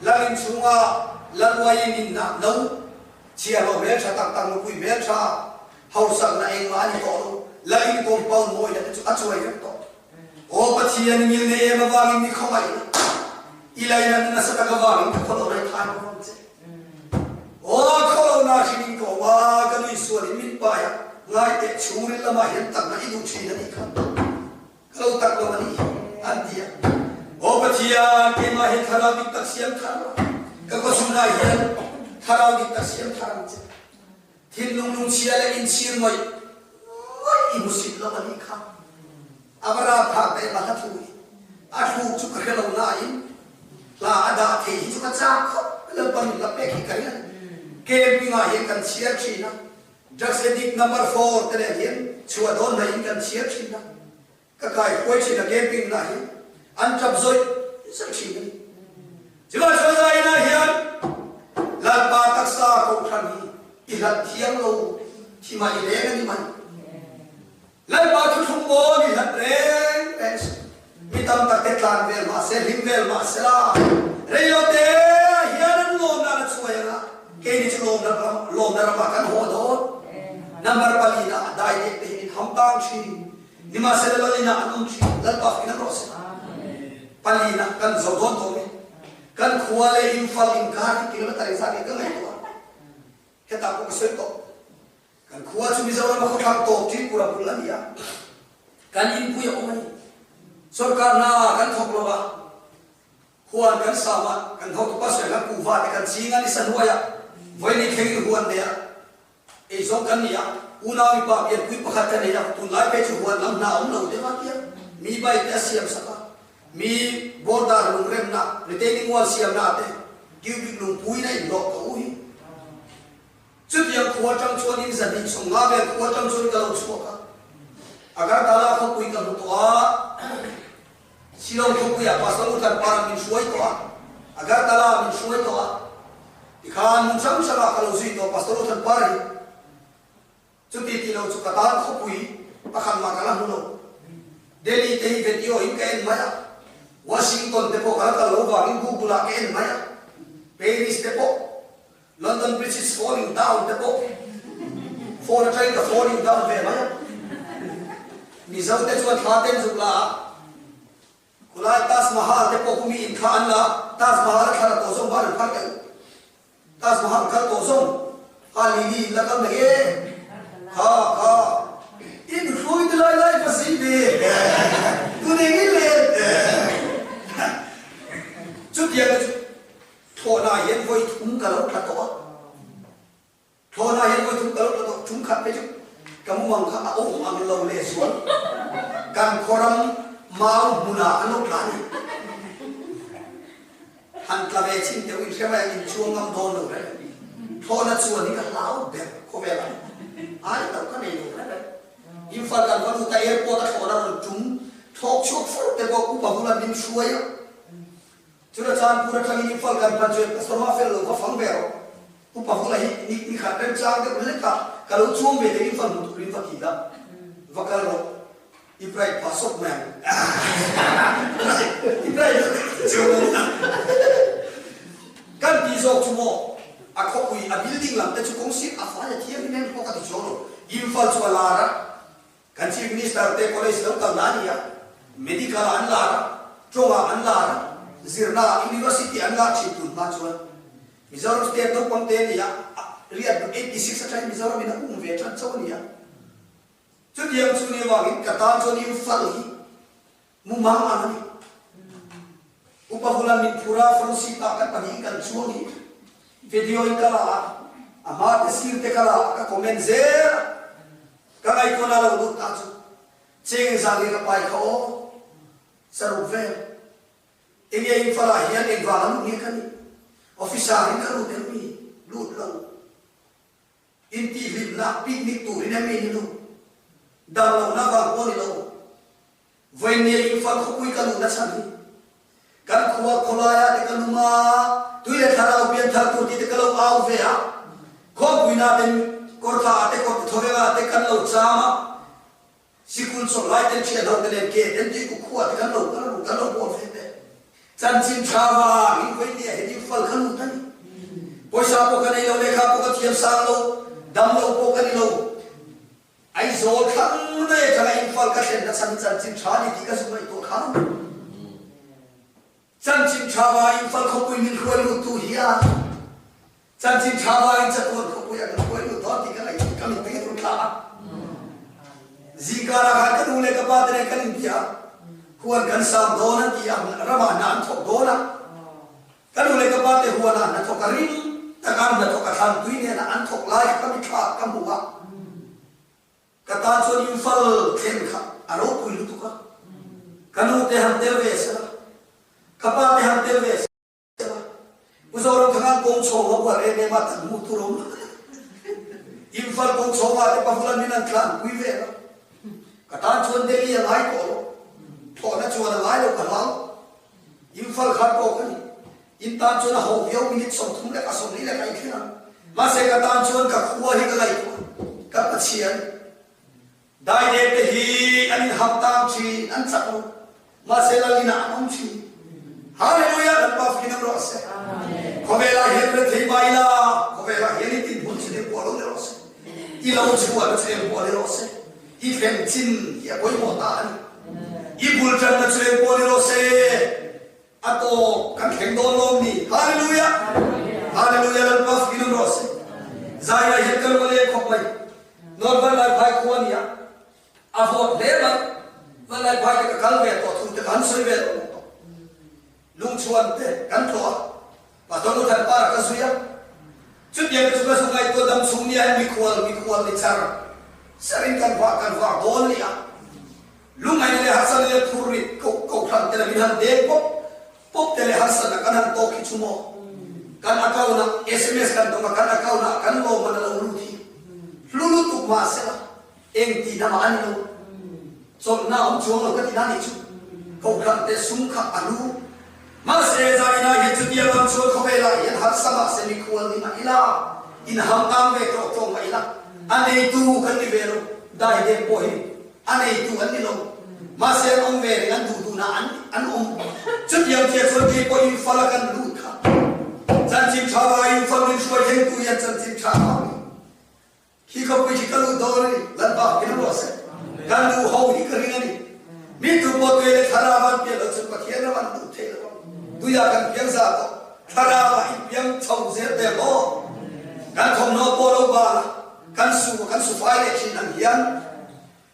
lalin chunga lalwai nin na no chia lo mel tha tak tak lo pui mel tha hausak na eng ma ni to lalin compound moi la chu achoi ka to o pathian mil ne e ma wangin ni khawai ilai na sa ka wangin ko lo rai than ko che o kholo na thinin ko wa ka ni su ni min pa ya ngai te churi la ma hen tak na i du chi na ni kha kalau tak lo ni an dia o pathian ke ma he thara bi tak siam thar ka ko suna hian thara bi tak siam thar che thin lung lung chia le in sir moi i musit lo ani kha abara pha te ma ha thu a thu chu ka khelo na in la ada the hi chu ka cha kho le pan la pe ki kai ke bi nga he kan chia chi na drugs addict number 4 te le hian chua don na in kan chia chi na ka kai koi chi na ke bi na hi an trap zoi sai chi ni jiwa choi dai na hian la pa tak sa ko than hi i la thiang lo thi ma i le ni man la pa thu thum bo ni la reng reng mi tam tak te tlan vel ma se lim vel ma se la re yo te hian an lo na choi na ke ni chu lo na ra ma kan ho do number pali na dai de te ni ham tang chi ni ma se la ni na an chi la pa ki na ro se palina kan zodon to me kan khuale in fal in ka ki la tari sa ke ka ngai to ke ta ko se to kan khua chu mi zawa ma ko thak to ti pura pula dia kan in pu ya o mai sarkar na kan thok lo ba huan kan sama kan thok pa se la ku va te kan singa ni san huaya voi ni kheng huan de ya e zo kan ni ya una mi pa ye pui pakhat ne ya tu lai pe chu huan lam na om lo de ma kia mi bai te siam saka mi border lung rem na retaining wall siam na te kiu bi lung pui na in dok ko hi chut yang khuwa chang chuan in zan ni song nga be khuwa chang chuan ka lo chua ka agar dala kho pui ka to a silong kho pui a pastor utan para min suai to a agar dala min suai to a ikhan mun chang sala ka lo zui to pastor utan para hi chuti ti lo chu ka ta kho pui pakhan ma ka la hu lo Delhi te hi video in ka en maya Washington te po ka lo wa in Google ke en maya Paris te po London Bridge is falling down te po for a train the falling down ve maya ni zau te chuan tha ten zu la kulai Taj Mahal te po kumi in khan la Taj Mahal khara to zong bar phar ke Taj Mahal khar to zong ha li la kam ne ha in khoi de lai lai pasi be tu ne ngi le chút dia thọ na hiện voi thúng cả lốc là to thọ na hiện voi thúng cả lốc là to chúng khát đấy chứ kamu mang khát ôm mang lâu lệ xuống càng khoram mau muna ăn lốc lá đi han ta về chín tiêu in xem in chuông ngâm đồn được đấy thọ na chuông thì cả lão đẹp có vẻ lắm ai đâu có này được đấy อินฟัลกันฟังดูแต่เอร์พอร์ตเขาเราจุ่มทอกชกฟุตแต่ก็อุปบุลาบินช่วยจุดอาจารย์พูดทางอินฟัลกันพันจุดสมาเฟลล์ก็ฟังเบลอุปบุลานี่ขัดเป็นจางเด็กเล็กกับkalau cuma bedaอินฟัลมุตุรินฟักkita vakalo Ibrahim pasok man Ibrahim cuma kan disok cuma aku kui a building lam te cukong sit apa ya tiang ni ko ka dijolo infal cuma lara kan chief minister te college local nani ya medical an lara trauma an lara zirna university an lara chitun ma chuan Mizoram state no pang te ni ya riat 86 atrai Mizoram ina ve chan chaw ni ya chu diam chu ni wa ki katan chu ni infal hi mumang amani upahulan min pura frosi ta kan pani kan chuang hi video ikala ama tesir te kala ka comment zer ka ai ko na lo du ta chu cheng sa ge ka pai ko saru ve enge infala hian en wa ni kan officer ni ka lu te mi lut lo inti lim na picnic tu ni me ni lo dam lo na ba ko ni lo voi ni infal ko kui ka lu na chan ni kan khuwa kholaya te kaluma tuile tharau pian thar tu ti te kalau au ve ha ko buina den kortha te ko thorela te kan lo chama sikul so lai ten che lo te ke den ti ku khuwa te kan lo bo ve te chan chin chawa in koi ni he ni fal kan tan poisa ko kan lo lekha ko ka thiam sang lo dam lo ko kan lo ai zo khang ne jala in fal ka ten na chan chin cha ni ti ka su mai to khang chân chim chawa in fal ko pui min khoi lu tu hiya chân chim chawa in cha kon ko pui an khoi lu to ti ka lai ka mi te tu tha zikara ka ka dule ka pa tre kan dia huan kan sam do na ti am rama nan thok do na ka dule ka pa te huan na thok ka ring ta kan na thok ka than tui ne na an thok lai ka mi kha ka mu wa ka ta cho in fal khen kha aro pui lu tu ka kanu te ham te ve sa kapal te ham tel ves uzoram thangan kong chong wa re ne ma tan mu tu rom infal kong chong wa te pahulan min an tlan kui ve katan chon de li lai ko tho na chon lai lo ka lang infal khat ko kan in tan chon ho yo minute som thum le ka som ni le kai khina ma se katan chon ka khuwa hi ka lai ko ka pachian dai de te hi an ham tam chi an chak ma se la li na am chi Hallelujah dan paf kita berose. Kovela hele thei baila, kovela hele tin bun chine polo le rose. Ilau chua na chine polo rose. I fem chin ya koi mota an. I bul chan na chine polo rose. Ato kan kheng don lom ni. Hallelujah. Hallelujah dan paf kita berose. Zaya hekal wale khopai. Nor ban lai bhai khwania. Avot leba. Ban lai bhai ka kalve to thu te kan soi ve. Lung chuan te kan tho pa to mu than para ka suya chut yang chu ka su ngai to dam sung ni ai mi khwal ni char sarin kan wa don ni a lung ai le hasan le thurri ko khan te la min han de pop te le hasan kan han to ki chumo kan akau na sms kan to kan akau na kan lo man lo lu thi lulu tu ma se la eng ti na ma ani lo so na om chuang lo ka ti na ni chu ko khan te sung kha alu Mas eza ina hitu dia bang chul khobela yan har sama se mi khwal ni ma ila in ham tam ve to ma ila ane tu kan ni vero dai de po hi ane tu an ni lo ma se ong ve ngan du na an om chut yang tie chul ti po in fala kan du kha chan chim chawa in fal min shoi hen tu yan chan chim chawa ki ko pi ka lu do ni lan ba ki lo se kan lu ho hi ka ring ni mi tu po te le thara ban pe lo chut pa thien na ban du the lo Tuya kan piang sa ko thara wa piang chau se te lo kan thong no po lo ba kan su fai le chin an hian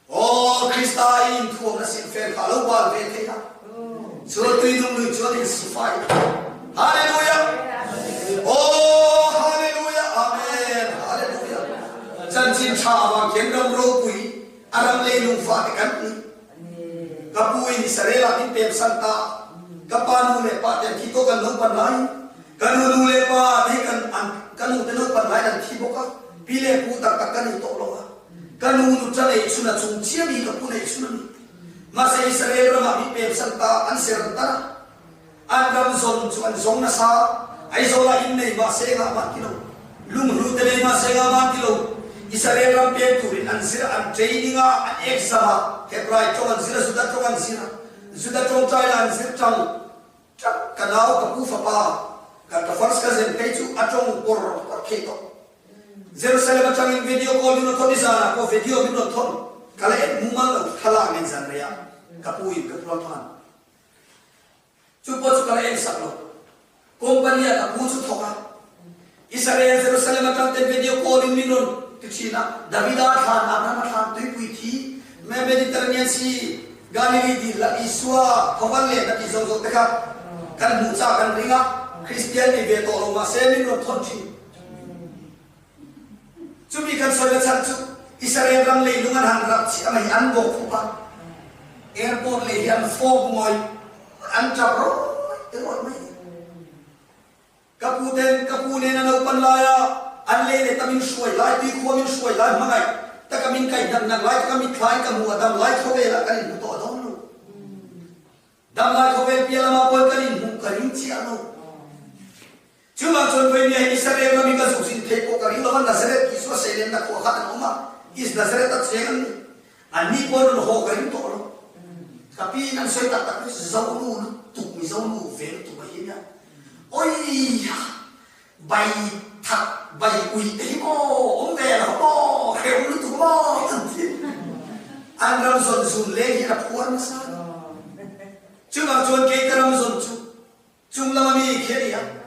o krista in thu na sin fe kha lo ba ve te na so tui dum lu cho ni su fai hallelujah oh hallelujah amen hallelujah chan chin cha wa ken dam ro pui aram le lung fa te kan ni kapui ni sarela tin pem santa kapanu le pa te ki to kan no pan lai kanu le pa ni kan kanu te no pan lai dan thi boka pile pu tak tak kan to lo kanunu chale suna chung chiami ka punai sunami masa Israel rama mi pe santa an serta an ram zon chu an zong na sa ai zola in nei ba se ga ma kilo lung ru te ma se ga ma kilo Israel ram pe turin an sir an training an exam hebrai to an sir suda to an sir suda to chai an sir chang chak kanao ka pu fa pa ka first cousin pe chu atong por ka kheto Jerusalem changin video call no thodi sana ko video no thon kala et mumal khala men san ria kapui ka plotan chupo chu kala en saklo company ka pu chu thoka Israel Jerusalem changte video call in minon tichina Davida khan Abraham khan tui pui thi me Mediterranean Sea Galilee di la iswa thoballe na ti zo teka kan mucha kan ringa Christian ni ve to ma se minon thon thi Cumi kan soal satu Israel ram le lungan hang rap si amai an go kupa airport le hian fog moi an chapro te oi mai kapune na no pan laya an le tamin suai lai ti kho min suai lai mangai takamin kai dan nang lai takamin khai ka mu adam lai khobe la kan mu to dong lu dam lai khobe piala ma pol kan mu karin chi ano Cuma contohnya ini Israel kami kan suksin teko kari lawan Nazaret kisah selen nak kuat nama is Nazaret tak selen ani pun ho kari to lo tapi nan saya tak jauh lu tuk mi jauh lu ver tu bahaya oi bai tak bai ui teko om ver ho heu lu tu mo andram son sun le ya puan sa cuma contoh ke karam son cung lama mi kheria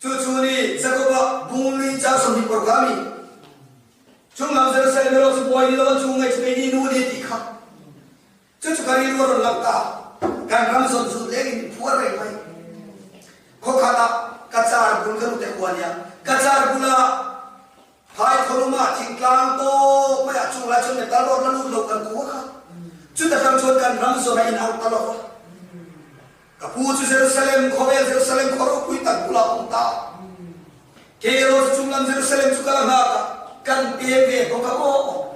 Cucuni Jacoba bungli jauh sampai programi. Cuma Jerusalem lo sebuah ini lawan cungai cepeni nudi tikha. Cucu kari luar langka. Kan Ramson sudah puar lagi. Kau kata kacar bul kan udah kuannya. Kacar bula hai koluma tingklang to maya cungai cungai talor lalu lakukan kuah. Cucu datang kan Ramson lain out talor. Kapucu Jerusalem, Kowel Jerusalem, Korok kuitak pula unta. Kero jumlah Jerusalem juga lama kan PMV pokamo.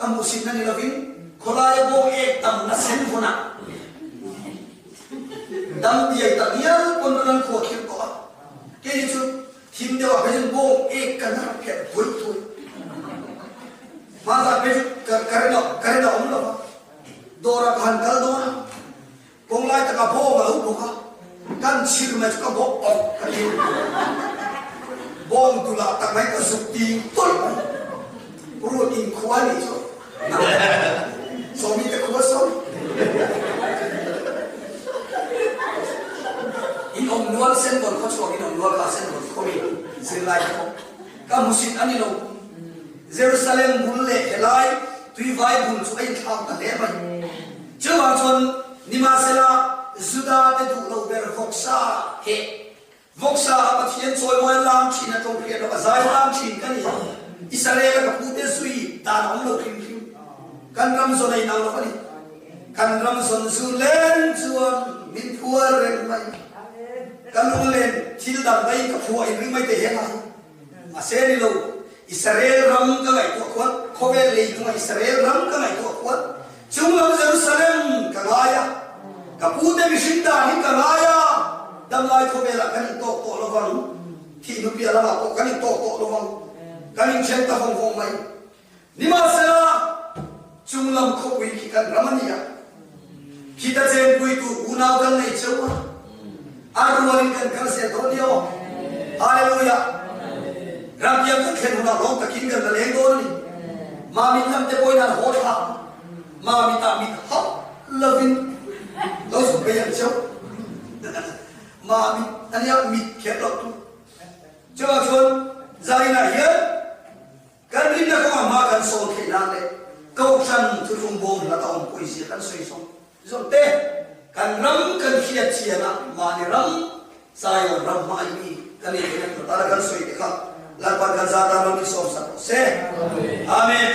Kamu sinna ni lavin, kolai bo tam nasen puna. Dam dia tabial pondonan kuakir kola. Kini tu tim dewa bejen bo kanar ke boy. Masa bejen karena omlo. Dora kankal dora. Kung lai ta ka bo malu bo ka kan sir ma ka bo ok ka ni bom tu la ta mai ka sukti tol puro in kwani so mi ta ko so in om nual sen bon ko so in om nual ka sen bon ko mi sir lai ko ka musit ani lo Jerusalem bulle helai tui vai bun so ai thang ta le mai chawang chon Nimasela Zuda de du ber voksa he voksa apatien choi moi lam china tong phe do azai lam chin kan ni Israel ka pute sui ta ong lo khim kan ram so nei nang lo ni kan ram son su len chuan min puar ren mai kan lu len thil dam dai ka fu ai ri mai te he ma aseni lo Israel ram ka ngai to khot khovel le tu Israel ram ka ngai to khot Cuma Jerusalem kalaya, kapute bishinda ni kalaya, damlai ko bela kani to lovang, ti nupi alama ko kani to lovang, kani chenta hong mai. Nimasela cumlam ko wi kikan ramania, kita jem kui tu unau kan nei cewa, arwalin kan kalse donio, haleluya. Rakyat kan kena long takin kan lengoni, mami lam te poina hotha. Mami tamit hop loving those bayang show mami ania mit kero tu coba chon zaina here kan rinda ko ma kan so thela le kau san tu rum bom la taon poisi kan soi so te kan ram kan khia chiana ma ni ram sai ram mai mi kan ni kan ta kan soi te ka la pa kan za ta ma mi so sa se amen